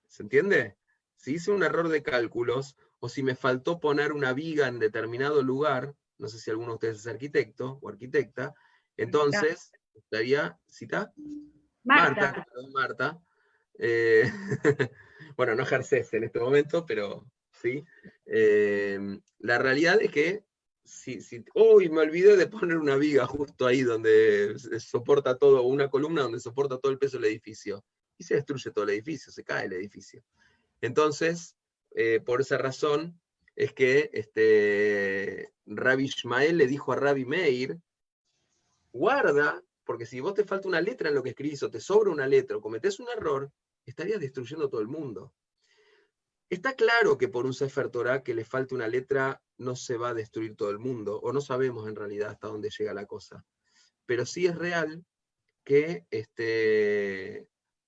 ¿Se entiende? Si hice un error de cálculos, o si me faltó poner una viga en determinado lugar, no sé si alguno de ustedes es arquitecto o arquitecta, entonces estaría, ¿cita? Marta. Perdón, Marta. Bueno, no ejerces en este momento, pero sí. La realidad es que, uy, me olvidé de poner una viga justo ahí donde soporta todo, una columna donde soporta todo el peso del edificio, y se destruye todo el edificio, se cae el edificio. Entonces, por esa razón, es que Rabbi Ishmael le dijo a Rabbi Meir, guarda, porque si vos te falta una letra en lo que escribís, o te sobra una letra, o cometés un error, estarías destruyendo todo el mundo. Está claro que por un Sefer Torah que le falte una letra, no se va a destruir todo el mundo, o no sabemos en realidad hasta dónde llega la cosa. Pero sí es real que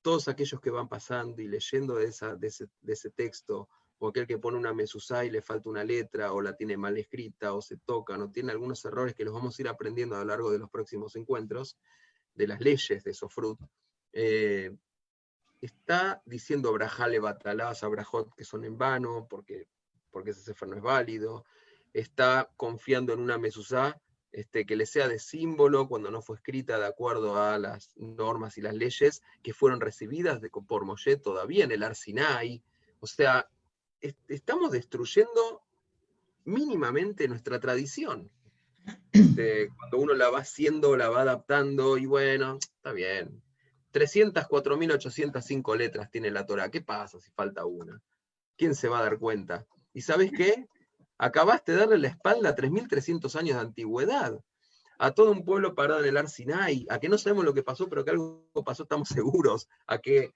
todos aquellos que van pasando y leyendo de ese texto, o aquel que pone una mezuzá y le falta una letra, o la tiene mal escrita, o se toca, o tiene algunos errores que los vamos a ir aprendiendo a lo largo de los próximos encuentros, de las leyes de Sofrut, está diciendo brajale batalás a brajot que son en vano, porque ese sefer no es válido, está confiando en una mezuzá, que le sea de símbolo cuando no fue escrita de acuerdo a las normas y las leyes que fueron recibidas por Moshe todavía en el Har Sinai. O sea, estamos destruyendo mínimamente nuestra tradición. Cuando uno la va haciendo, la va adaptando, y bueno, está bien. 304.805 letras tiene la Torá. ¿Qué pasa si falta una? ¿Quién se va a dar cuenta? ¿Y sabes qué? Acabaste de darle la espalda a 3.300 años de antigüedad, a todo un pueblo parado en el Har Sinai, a que no sabemos lo que pasó, pero que algo pasó, estamos seguros, a que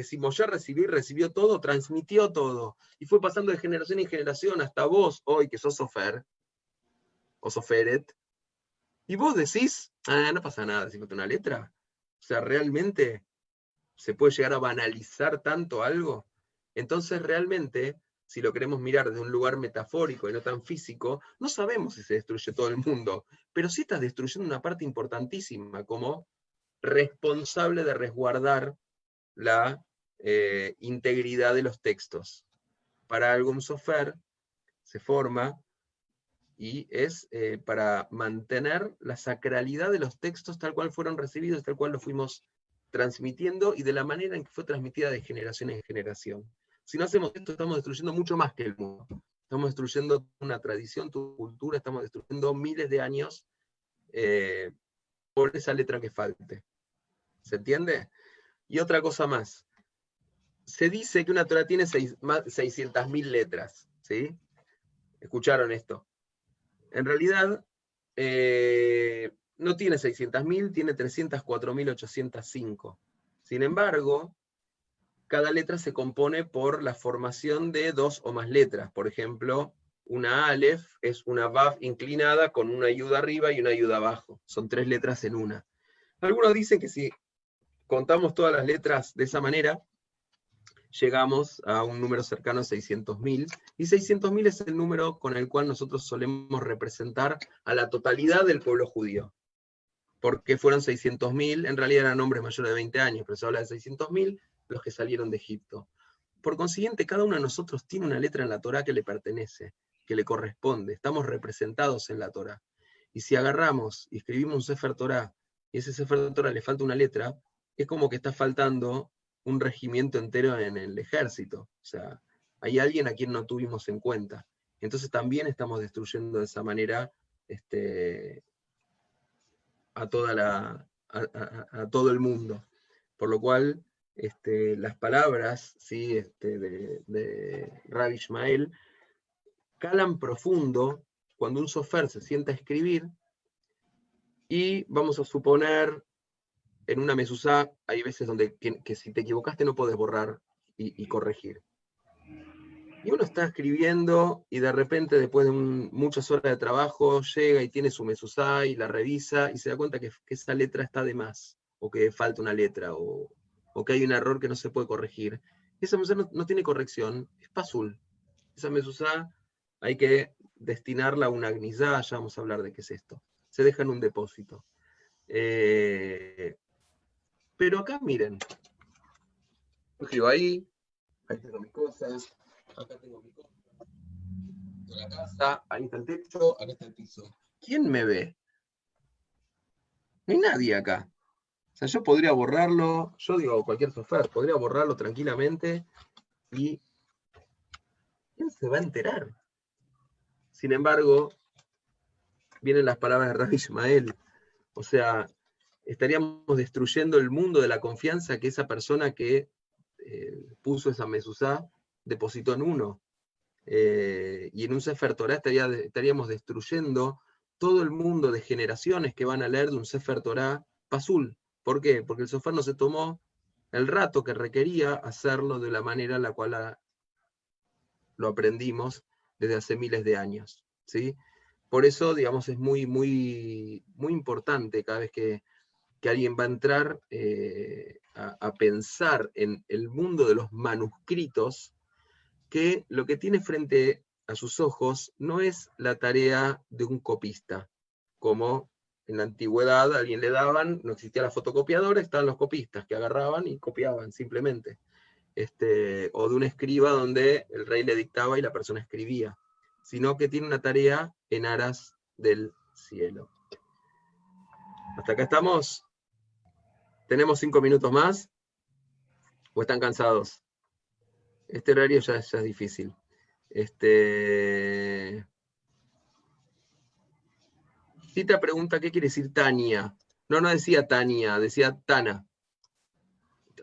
si Moshe recibió todo, transmitió todo, y fue pasando de generación en generación hasta vos, hoy que sos Sofer, o Soferet, y vos decís, no pasa nada si falta una letra. O sea, ¿realmente se puede llegar a banalizar tanto algo? Entonces, realmente, si lo queremos mirar desde un lugar metafórico y no tan físico, no sabemos si se destruye todo el mundo, pero sí estás destruyendo una parte importantísima como responsable de resguardar la integridad de los textos. Para algún sofer se forma y es para mantener la sacralidad de los textos tal cual fueron recibidos, tal cual los fuimos transmitiendo y de la manera en que fue transmitida de generación en generación. Si no hacemos esto, estamos destruyendo mucho más que el mundo. Estamos destruyendo una tradición, tu cultura, estamos destruyendo miles de años por esa letra que falte. ¿Se entiende? Y otra cosa más. Se dice que una Torah tiene 600.000 letras, ¿sí? ¿Escucharon esto? En realidad, no tiene 600.000, tiene 304.805. Sin embargo, cada letra se compone por la formación de 2 o más letras. Por ejemplo, una Aleph es una Vav inclinada con una Yud arriba y una Yud abajo. Son 3 letras en una. Algunos dicen que si contamos todas las letras de esa manera, llegamos a un número cercano a 600.000, y 600.000 es el número con el cual nosotros solemos representar a la totalidad del pueblo judío. Porque fueron 600.000, en realidad eran hombres mayores de 20 años, pero se habla de 600.000 los que salieron de Egipto. Por consiguiente, cada uno de nosotros tiene una letra en la Torá que le pertenece, que le corresponde, estamos representados en la Torá. Y si agarramos y escribimos un Sefer Torá, y ese Sefer Torá le falta una letra, es como que está faltando un regimiento entero en el ejército. O sea, hay alguien a quien no tuvimos en cuenta. Entonces también estamos destruyendo de esa manera a todo el mundo. Por lo cual, las palabras, ¿sí? de Rabbi Ishmael calan profundo cuando un sofer se sienta a escribir, y vamos a suponer, en una mezuzá hay veces donde que si te equivocaste no podés borrar y corregir. Y uno está escribiendo y de repente después de muchas horas de trabajo llega y tiene su mezuzá y la revisa y se da cuenta que esa letra está de más, o que falta una letra, o que hay un error que no se puede corregir. Esa mezuzá no tiene corrección, es pasul. Esa mezuzá hay que destinarla a una gnizá, ya vamos a hablar de qué es esto. Se deja en un depósito. Pero acá miren, yo escribo ahí tengo mis cosas, acá tengo mi cosa, la casa, ahí está el techo, acá está el piso. ¿Quién me ve? No hay nadie acá. O sea, yo podría borrarlo, yo digo, cualquier software, podría borrarlo tranquilamente y ¿quién se va a enterar? Sin embargo, vienen las palabras de Rabbi Ishmael. O sea, estaríamos destruyendo el mundo de la confianza que esa persona que puso esa mezuzá depositó en uno. Y en un Sefer Torah estaríamos destruyendo todo el mundo de generaciones que van a leer de un Sefer Torah pasul. ¿Por qué? Porque el software no se tomó el rato que requería hacerlo de la manera en la cual lo aprendimos desde hace miles de años, ¿sí? Por eso, digamos, es muy, muy, muy importante cada vez que alguien va a entrar a pensar en el mundo de los manuscritos, que lo que tiene frente a sus ojos no es la tarea de un copista, como en la antigüedad a alguien le daban, no existía la fotocopiadora, estaban los copistas que agarraban y copiaban simplemente. O de un escriba donde el rey le dictaba y la persona escribía, sino que tiene una tarea en aras del cielo. ¿Hasta acá estamos? ¿Tenemos 5 minutos más? ¿O están cansados? Este horario ya es difícil. Cita pregunta, ¿qué quiere decir Tania? No decía Tania, decía Tana.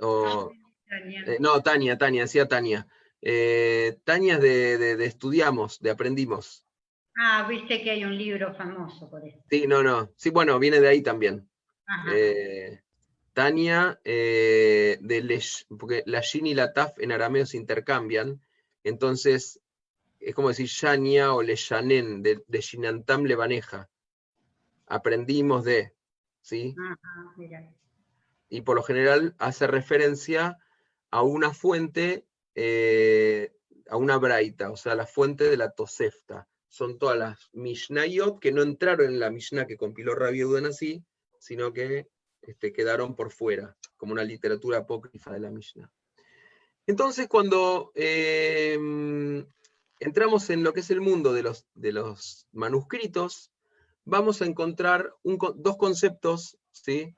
No, Tania, decía Tania. Tania es de estudiamos, de aprendimos. Ah, viste que hay un libro famoso por eso. Sí, no. Sí, bueno, viene de ahí también. Tania, porque la Shin y la Taf en arameo se intercambian, entonces es como decir Shania o Leshanen, de Shinantam Levaneja. Aprendimos de, ¿sí? Mira. Y por lo general hace referencia a una fuente, a una braita, o sea, la fuente de la Tosefta. Son todas las Mishnayot que no entraron en la Mishnah que compiló Rabbi Yehuda Nasi, sino que quedaron por fuera, como una literatura apócrifa de la Mishnah. Entonces, cuando entramos en lo que es el mundo de los manuscritos, vamos a encontrar dos conceptos, ¿sí?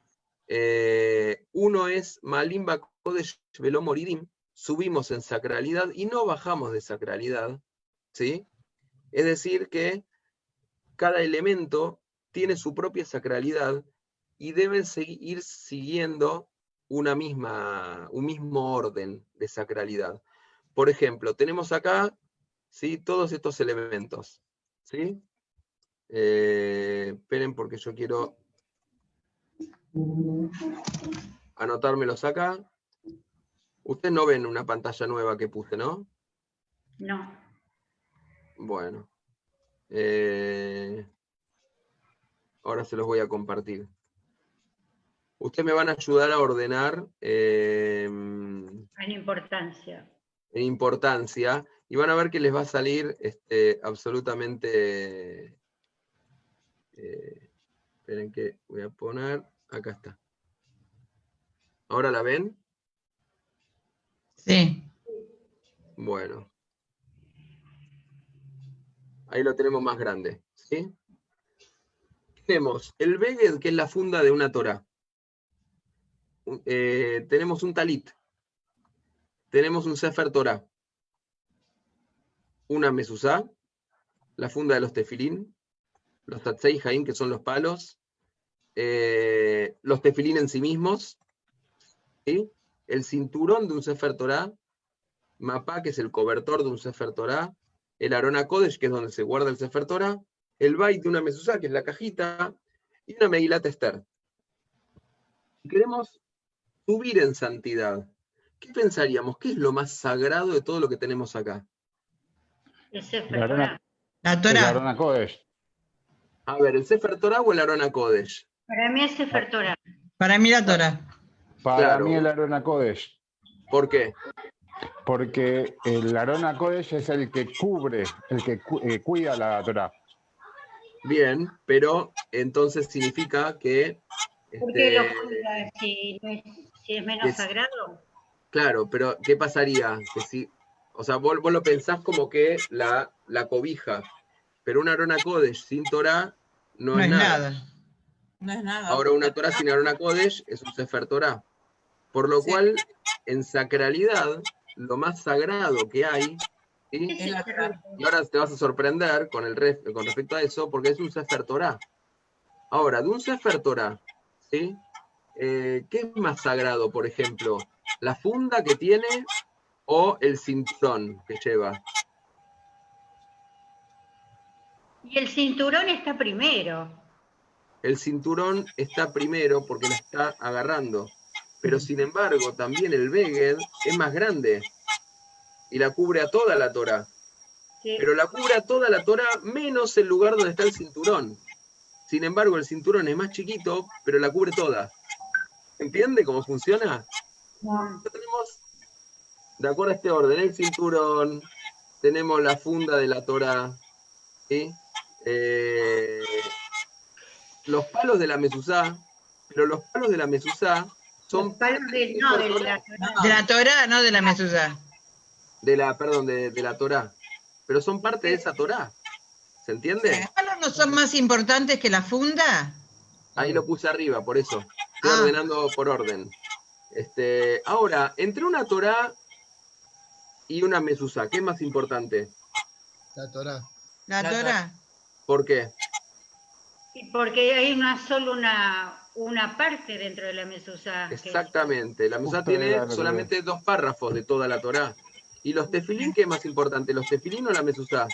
Uno es Malim Bakodesh Velo Moridim, subimos en sacralidad y no bajamos de sacralidad, ¿sí? Es decir, que cada elemento tiene su propia sacralidad y deben ir siguiendo un mismo orden de sacralidad. Por ejemplo, tenemos acá, ¿sí?, todos estos elementos, ¿sí? Esperen porque yo quiero anotármelos acá. Ustedes no ven una pantalla nueva que puse, ¿no? No. Bueno. Ahora se los voy a compartir. Ustedes me van a ayudar a ordenar En importancia. En importancia, y van a ver que les va a salir absolutamente... esperen que voy a poner... Acá está. ¿Ahora la ven? Sí. Bueno. Ahí lo tenemos más grande, ¿sí? Tenemos el Beged, que es la funda de una Torá. Tenemos un talit. Tenemos un Sefer Torá. Una mezuzá, la funda de los tefilín, los tatzei jaim, que son los palos, los tefilín en sí mismos, ¿sí? El cinturón de un Sefer Torá, mapá, que es el cobertor de un Sefer Torá, el Aron HaKodesh, que es donde se guarda el Sefer Torá, el Bait de una mezuzá, que es la cajita, y una Megilat Esther. Si queremos subir en santidad, ¿qué pensaríamos? ¿Qué es lo más sagrado de todo lo que tenemos acá? El Sefer Torah. La Torah. El Aron HaKodesh. A ver, ¿el Sefer Torah o el Aron HaKodesh? Para mí es Sefer Torah. Para mí la Torah. Para Claro. mí el Aron HaKodesh. ¿Por qué? Porque el Aron HaKodesh es el que cubre, el que cuida la Torah. Bien, pero entonces significa que... ¿Por qué lo cuida si no es Si es menos Es- sagrado. Claro, pero ¿qué pasaría? Que si, o sea, vos lo pensás como que la cobija, pero un Arona Kodesh sin Torah no No es es nada. nada. No es nada. Ahora una Torah sin Arona Kodesh es un Sefer Torah. Por lo Sí. cual, en sacralidad, lo más sagrado que hay, ¿sí? Es la Torah. Y ahora te vas a sorprender con respecto a eso, porque es un Sefer Torah. Ahora, de un Sefer Torah, ¿sí? ¿Qué es más sagrado, por ejemplo? ¿La funda que tiene o el cinturón que lleva? Y el cinturón está primero. El cinturón está primero porque la está agarrando. Pero sin embargo, también el Beged es más grande y la cubre a toda la Torah. Sí. Pero la cubre a toda la Torah menos el lugar donde está el cinturón. Sin embargo, el cinturón es más chiquito, pero la cubre toda. ¿Entiende cómo funciona? Tenemos, de acuerdo a este orden, el cinturón, tenemos la funda de la Torah, ¿sí? Los palos de la mezuzá, pero los palos de la mezuzá son Los palos de la Torah. De la Torah, no de la mezuzá. de la Torah, pero son parte de esa Torah. ¿Se entiende? ¿Los palos no son más importantes que la funda? Ahí lo puse arriba, por eso. Estoy Ah. ordenando por orden. Ahora, entre una Torah y una mezuzá, ¿qué es más importante? La Torá. La La Torah. ¿Por qué? Porque hay solo una parte dentro de la mezuzá. Exactamente. La mezuzá Justo tiene era lo que- solamente 2 párrafos de toda la Torá. ¿Y los tefilín qué es más importante? ¿Los tefilín o la mezuzá?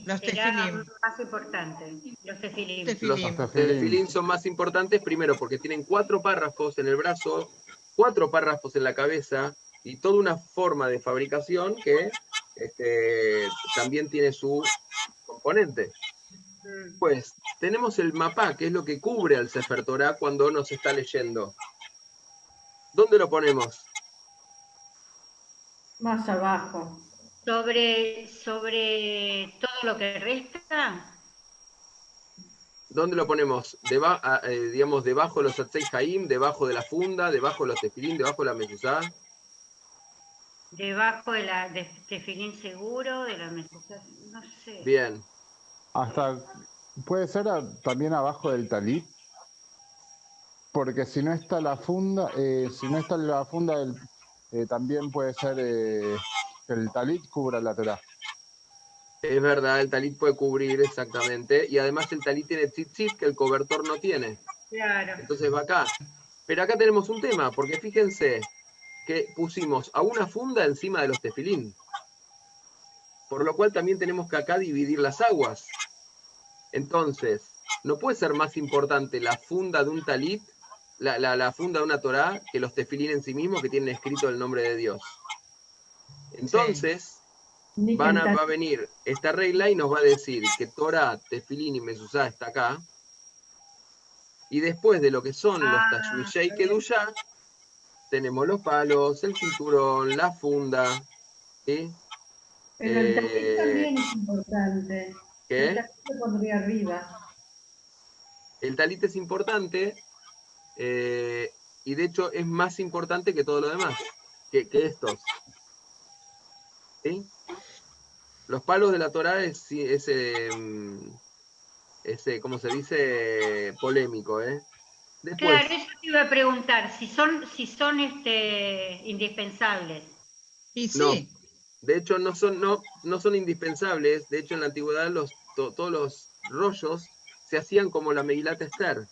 Los será tefilín. más importante. Los tefilín. Los Tefilín. tefilín son más importantes, primero porque tienen 4 párrafos en el brazo, 4 párrafos en la cabeza y toda una forma de fabricación que también tiene su componente. Pues tenemos el mapá, que es lo que cubre al Sefer Torah cuando nos está leyendo. ¿Dónde lo ponemos? Más abajo. Sobre todo lo que resta. ¿Dónde lo ponemos? Digamos, debajo de los Atzei Haim, debajo de la funda, debajo de los tefilín, debajo de la mezuzá. Debajo de la de tefilín seguro, de la mezuzá, no sé. Bien. Hasta puede ser también abajo del talit, porque si no está la funda, también puede ser que el talit cubra la Torah. Es verdad, el talit puede cubrir exactamente. Y además el talit tiene tzitzit que el cobertor no tiene. Claro. Entonces va acá. Pero acá tenemos un tema, porque fíjense que pusimos a una funda encima de los tefilín. Por lo cual también tenemos que acá dividir las aguas. Entonces, no puede ser más importante la funda de un talit, la funda de una Torá, que los tefilín en sí mismos que tienen escrito el nombre de Dios. Entonces, va a venir esta regla y nos va a decir que Torá, tefilín y mezuzá está acá. Y después de lo que son los tashmishá y kedushá, tenemos los palos, el cinturón, la funda. ¿Sí? Pero el talit también es importante. ¿Qué? El talit lo pondría arriba. El talit es importante y de hecho es más importante que todo lo demás, que estos. ¿Sí? Los palos de la Torá es ¿cómo se dice? Polémico, ¿eh? Después, Claro, eso te iba a preguntar, si son indispensables. Y sí. no, de hecho no son indispensables. De hecho en la antigüedad todos los rollos se hacían como la Megilat Esther,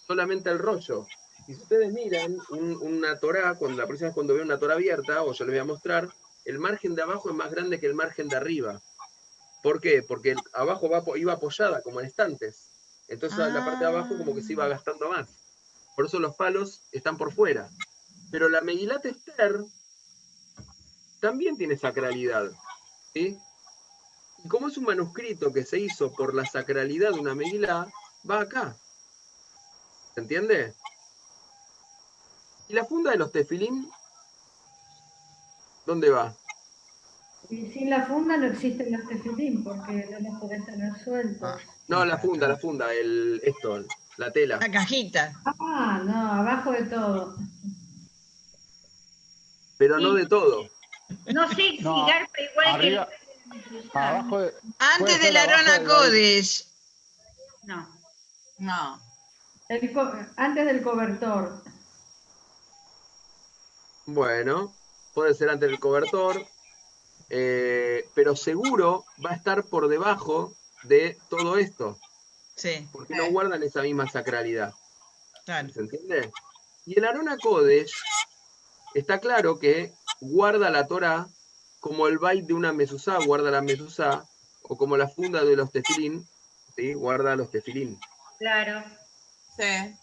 solamente el rollo. Y si ustedes miran una Torá, la próxima vez cuando vean una Torá abierta, o yo les voy a mostrar, el margen de abajo es más grande que el margen de arriba. ¿Por qué? Porque abajo iba apoyada como en estantes. Entonces la parte de abajo como que se iba gastando más. Por eso los palos están por fuera. Pero la Megilat Esther también tiene sacralidad. ¿Sí? Y como es un manuscrito que se hizo por la sacralidad de una Megilá, va acá. ¿Se entiende? ¿Y la funda de los tefilín? ¿Dónde va? Y sin la funda no existen los tefilín porque no los podés tener sueltos. No, la funda, la tela. La cajita. Ah, no, abajo de todo. Pero no de todo. No sé si No, garpa igual arriba, que... abajo de, Antes puede de ser la abajo Arona del Kodesh. No. No. Antes del cobertor. Bueno, puede ser antes del cobertor, pero seguro va a estar por debajo de todo esto, Sí, porque no guardan esa misma sacralidad. claro. ¿Se entiende? Y el Arona Kodesh está claro que guarda la Torá como el bait de una mezuzá guarda la mezuzá, o como la funda de los tefilín, ¿sí? Guarda los tefilín. Claro. Sí.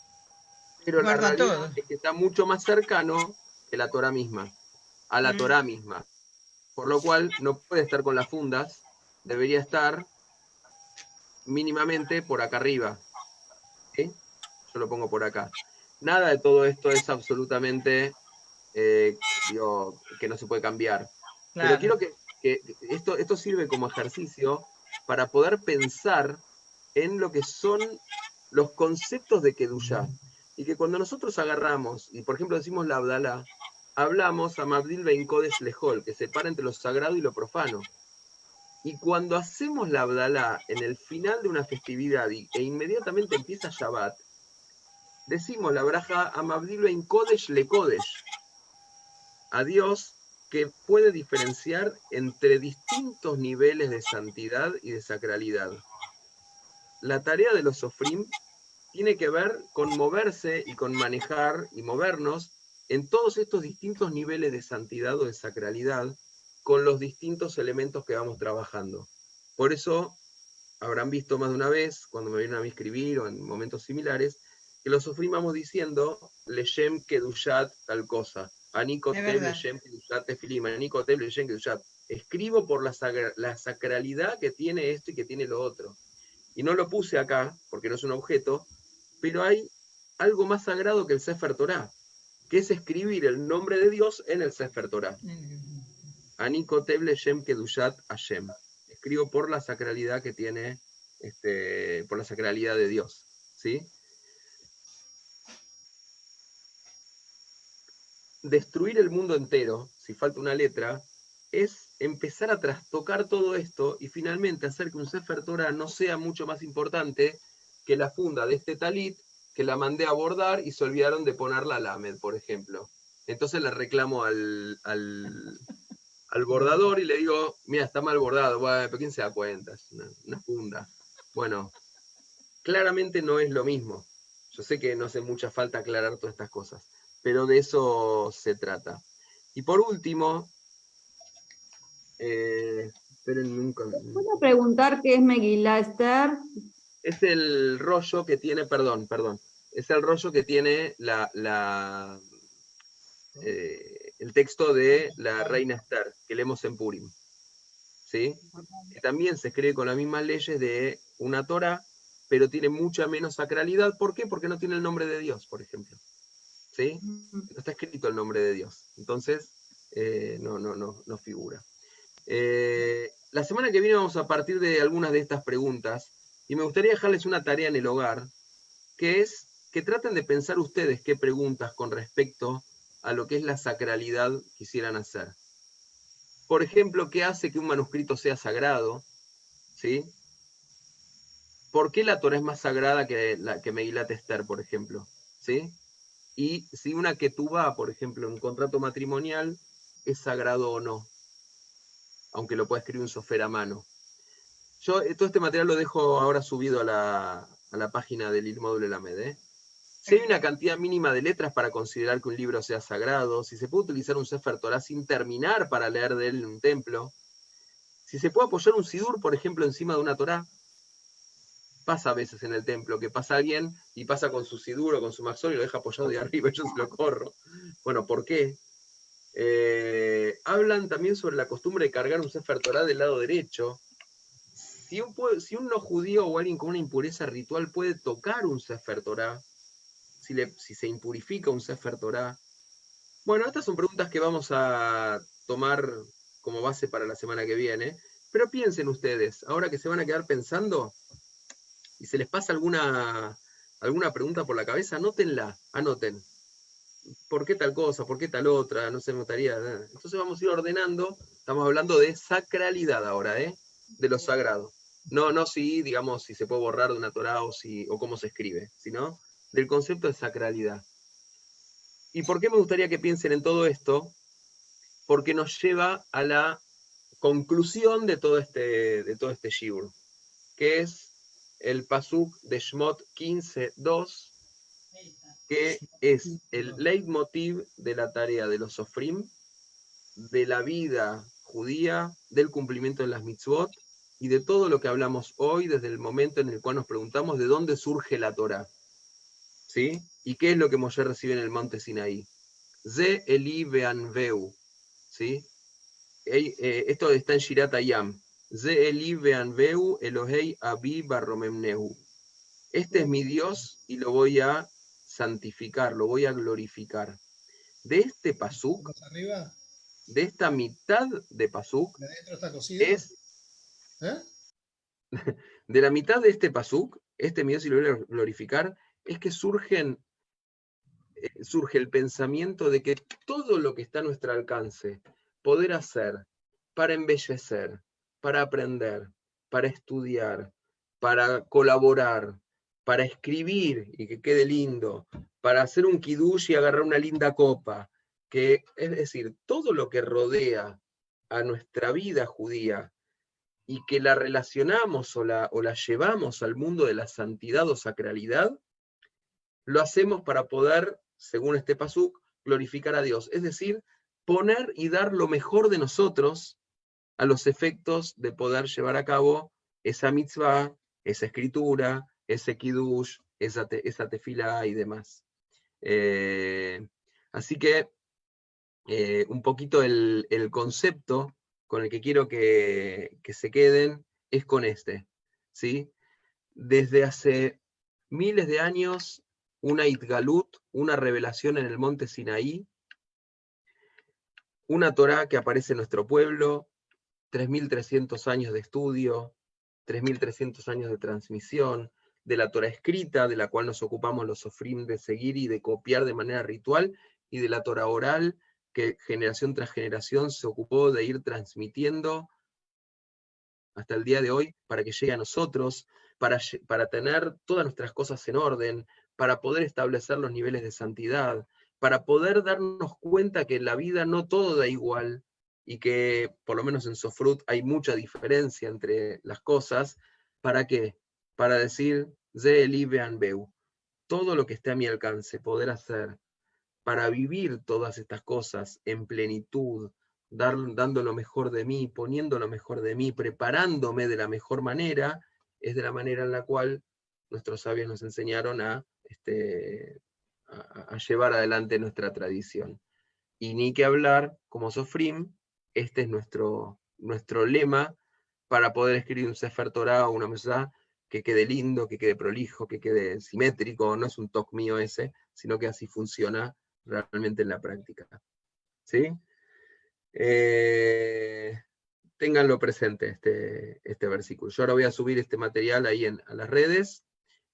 Pero la Guarda realidad todo. es que está mucho más cercano que la Torá misma, a la Mm. Torá misma. Por lo cual no puede estar con las fundas, debería estar mínimamente por acá arriba. ¿Sí? Yo lo pongo por acá. Nada de todo esto es absolutamente que no se puede cambiar. Pero Claro. quiero que esto sirve como ejercicio para poder pensar en lo que son los conceptos de Kedushá. Y que cuando nosotros agarramos, y por ejemplo decimos la Abdalá, hablamos a Mabdil Ben Kodesh Lejol, que separa entre lo sagrado y lo profano. Y cuando hacemos la Abdalá en el final de una festividad e inmediatamente empieza Shabbat, decimos la braja a Mabdil Ben Kodesh Le Kodesh, a Dios que puede diferenciar entre distintos niveles de santidad y de sacralidad. La tarea de los sofrim tiene que ver con moverse y con manejar y movernos en todos estos distintos niveles de santidad o de sacralidad con los distintos elementos que vamos trabajando. Por eso habrán visto más de una vez, cuando me vienen a mí escribir o en momentos similares, que los sofrim vamos diciendo Leshem Kedushat tal cosa. Anikotev Leshem Kedushat Tefilim, Anikotev Leshem Kedushat. Escribo por la sacralidad que tiene esto y que tiene lo otro. Y no lo puse acá, porque no es un objeto, pero hay algo más sagrado que el Sefer Torah, que es escribir el nombre de Dios en el Sefer Torah. Anikotev Leshem Kedushat Hashem. Escribo por la sacralidad que tiene, por la sacralidad de Dios. ¿Sí? Destruir el mundo entero, si falta una letra, es empezar a trastocar todo esto y finalmente hacer que un Sefer Torah no sea mucho más importante que la funda de este talit que la mandé a bordar y se olvidaron de poner la lamed, por ejemplo. Entonces le reclamo al bordador y le digo, mira, está mal bordado. Bueno, pero ¿quién se da cuenta? Es una funda. Bueno, claramente no es lo mismo. Yo sé que no hace mucha falta aclarar todas estas cosas, pero de eso se trata. Y por último, ¿Puedo preguntar qué es Megilá Esther? Es el rollo que tiene, perdón, es el rollo que tiene el texto de la reina Esther, que leemos en Purim. ¿Sí? Que también se escribe con las mismas leyes de una Torah, pero tiene mucha menos sacralidad. ¿Por qué? Porque no tiene el nombre de Dios, por ejemplo. ¿Sí? No está escrito el nombre de Dios. Entonces, no figura. La semana que viene vamos a partir de algunas de estas preguntas y me gustaría dejarles una tarea en el hogar, que es que traten de pensar ustedes qué preguntas con respecto a lo que es la sacralidad quisieran hacer. Por ejemplo, ¿qué hace que un manuscrito sea sagrado? ¿Sí? ¿Por qué la Torah es más sagrada que Megilat Esther, por ejemplo? ¿Sí? Y si una ketubá, por ejemplo, un contrato matrimonial, es sagrado o no, aunque lo pueda escribir un sofer a mano. Yo todo este material lo dejo ahora subido a la página del Ilmodule Lamed. Si hay una cantidad mínima de letras para considerar que un libro sea sagrado, si se puede utilizar un Sefer Torah sin terminar para leer de él en un templo, si se puede apoyar un sidur, por ejemplo, encima de una Torah. Pasa a veces en el templo que pasa alguien y pasa con su sidur o con su maxón y lo deja apoyado de arriba y yo se lo corro. Bueno, ¿por qué? Hablan también sobre la costumbre de cargar un Sefer Torah del lado derecho. Si un no judío o alguien con una impureza ritual puede tocar un Sefer Torah, si se impurifica un Sefer Torah. Bueno, estas son preguntas que vamos a tomar como base para la semana que viene, pero piensen ustedes, ahora que se van a quedar pensando, y se les pasa alguna alguna pregunta por la cabeza, anótenla, anoten. ¿Por qué tal cosa? ¿Por qué tal otra? No se me gustaría. Entonces vamos a ir ordenando. Estamos hablando de sacralidad ahora, de lo sagrado. No si, digamos, si se puede borrar de una Torá o cómo se escribe, sino del concepto de sacralidad. ¿Y por qué me gustaría que piensen en todo esto? Porque nos lleva a la conclusión de todo este shiur, que es el pasuk de Shmot 15:2, que es el leitmotiv de la tarea de los sofrim, de la vida judía, del cumplimiento de las mitzvot, y de todo lo que hablamos hoy, desde el momento en el cual nos preguntamos de dónde surge la Torá. ¿Sí? ¿Y qué es lo que Moshe recibe en el monte Sinaí? Ze Eli Beanveu. ¿Sí? Esto está en Shirat Hayam. Ze Eli Beanveu Elohei Abi Barromemnehu. Este es mi Dios y lo voy a santificar, lo voy a glorificar. De este pasuk, arriba? de esta mitad de pasuk, ¿De adentro está cocido? De la mitad de este pasuk, este mi Dios y lo voy a glorificar, es que surge el pensamiento de que todo lo que está a nuestro alcance, poder hacer, para embellecer, para aprender, para estudiar, para colaborar, para escribir y que quede lindo, para hacer un kiddush y agarrar una linda copa, que es decir, todo lo que rodea a nuestra vida judía y que la relacionamos o la llevamos al mundo de la santidad o sacralidad, lo hacemos para poder, según este pasuk, glorificar a Dios. Es decir, poner y dar lo mejor de nosotros a los efectos de poder llevar a cabo esa mitzvah, esa escritura, ese kiddush, esa tefilá y demás. Así que un poquito el concepto con el que quiero que se queden es con este, ¿sí? Desde hace miles de años, una Itgalut, una revelación en el monte Sinaí, una Torá que aparece en nuestro pueblo, 3.300 años de estudio, 3.300 años de transmisión, de la Torá escrita, de la cual nos ocupamos los sofrim de seguir y de copiar de manera ritual, y de la Torá oral, que generación tras generación se ocupó de ir transmitiendo hasta el día de hoy para que llegue a nosotros, para tener todas nuestras cosas en orden, para poder establecer los niveles de santidad, para poder darnos cuenta que en la vida no todo da igual y que, por lo menos en Sofrut, hay mucha diferencia entre las cosas. ¿Para qué? Para decir, Ze Eli Beanveu, todo lo que esté a mi alcance, poder hacer, para vivir todas estas cosas en plenitud, dando lo mejor de mí, poniendo lo mejor de mí, preparándome de la mejor manera, es de la manera en la cual nuestros sabios nos enseñaron a llevar adelante nuestra tradición. Y ni que hablar, como Sofrim, este es nuestro lema para poder escribir un Sefer Torah o una Mesá que quede lindo, que quede prolijo, que quede simétrico, no es un toque mío ese, sino que así funciona realmente en la práctica. ¿Sí? Ténganlo presente este versículo. Yo ahora voy a subir este material ahí a las redes.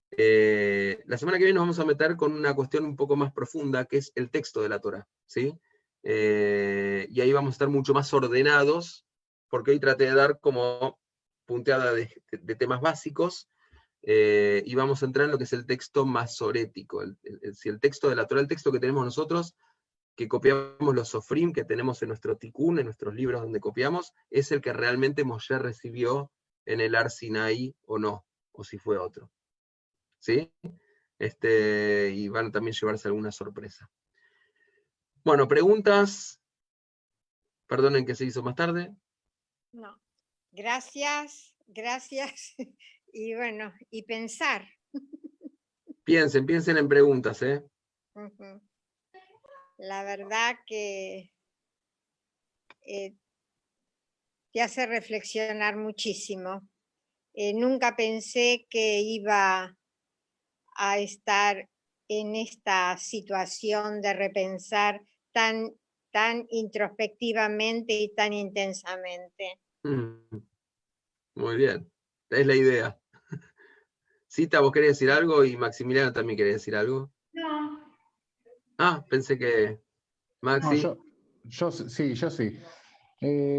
La semana que viene nos vamos a meter con una cuestión un poco más profunda, que es el texto de la Torá, ¿sí? Y ahí vamos a estar mucho más ordenados, porque hoy traté de dar como punteada de temas básicos, y vamos a entrar en lo que es el texto masorético, si el texto de la Torá, el texto que tenemos nosotros, que copiamos los sofrim que tenemos en nuestro tikkun, en nuestros libros donde copiamos, es el que realmente Moshe recibió en el Ar Sinaí o no, o si fue otro. ¿Sí? Y van a también llevarse alguna sorpresa. Bueno, preguntas. Perdonen que se hizo más tarde. No, gracias. Y bueno, y pensar. Piensen en preguntas, Uh-huh. La verdad que te hace reflexionar muchísimo. Nunca pensé que iba a estar en esta situación de repensar tan introspectivamente y tan intensamente. Muy bien, es la idea. Cita, ¿vos querés decir algo? Y Maximiliano también quería decir algo. No. Ah, pensé que... Maxi. No, yo sí.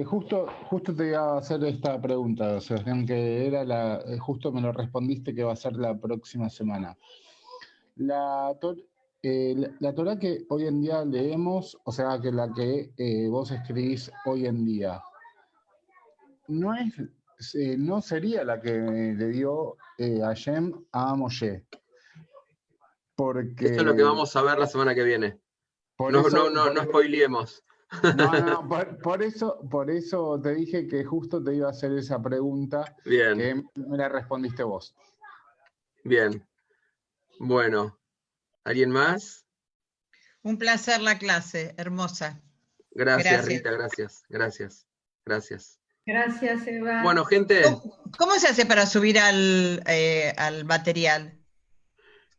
Justo te iba a hacer esta pregunta, Sebastián, que era justo me lo respondiste que va a ser la próxima semana. La Torá que hoy en día leemos, o sea, que la que vos escribís hoy en día, no sería la que le dio Hashem a Moshe. Porque... Eso es lo que vamos a ver la semana que viene. No spoileemos. No, por eso te dije que justo te iba a hacer esa pregunta. Bien. Que me la respondiste vos. Bien. Bueno, ¿alguien más? Un placer la clase, hermosa. Gracias. Rita, gracias. Gracias, Eva. Bueno, gente. ¿Cómo se hace para subir al material?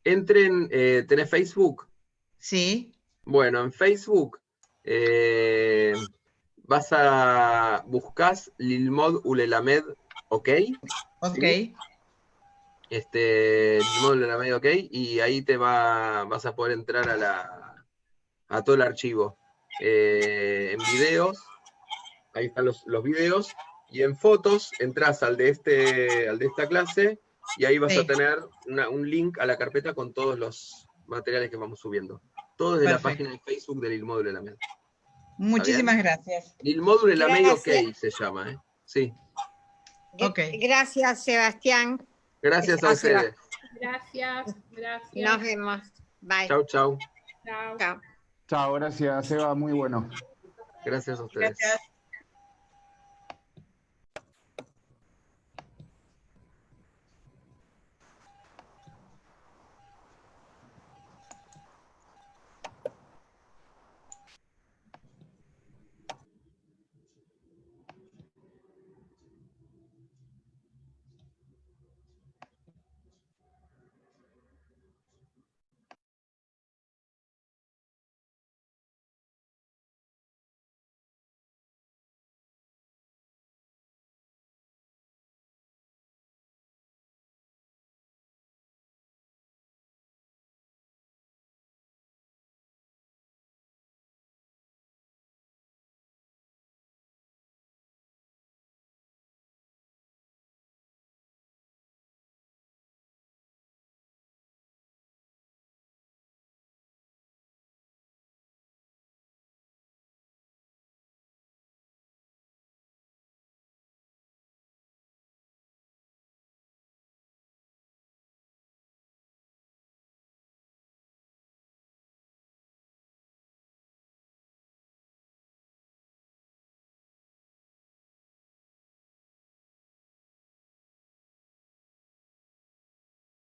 Entren, ¿tenés Facebook? Sí. Bueno, en Facebook buscás Lilmod Ulelamed, ¿ok? Ok. ¿Sí? Lilmod Ulelamed, ¿ok? Y ahí vas a poder entrar a todo el archivo. En videos, ahí están los videos, y en fotos entras al de esta clase, y ahí vas a tener un link a la carpeta con todos los materiales que vamos subiendo. Todo desde la página de Facebook del Lilmod Ulelamed. Muchísimas gracias. Lilmod Ulelamed, ok, se llama, ¿eh? Sí. Okay. Gracias, Sebastián. Gracias a ustedes. Gracias. Nos vemos. Bye. Chau. Chao, gracias, Eva, muy bueno. Gracias a ustedes. Gracias.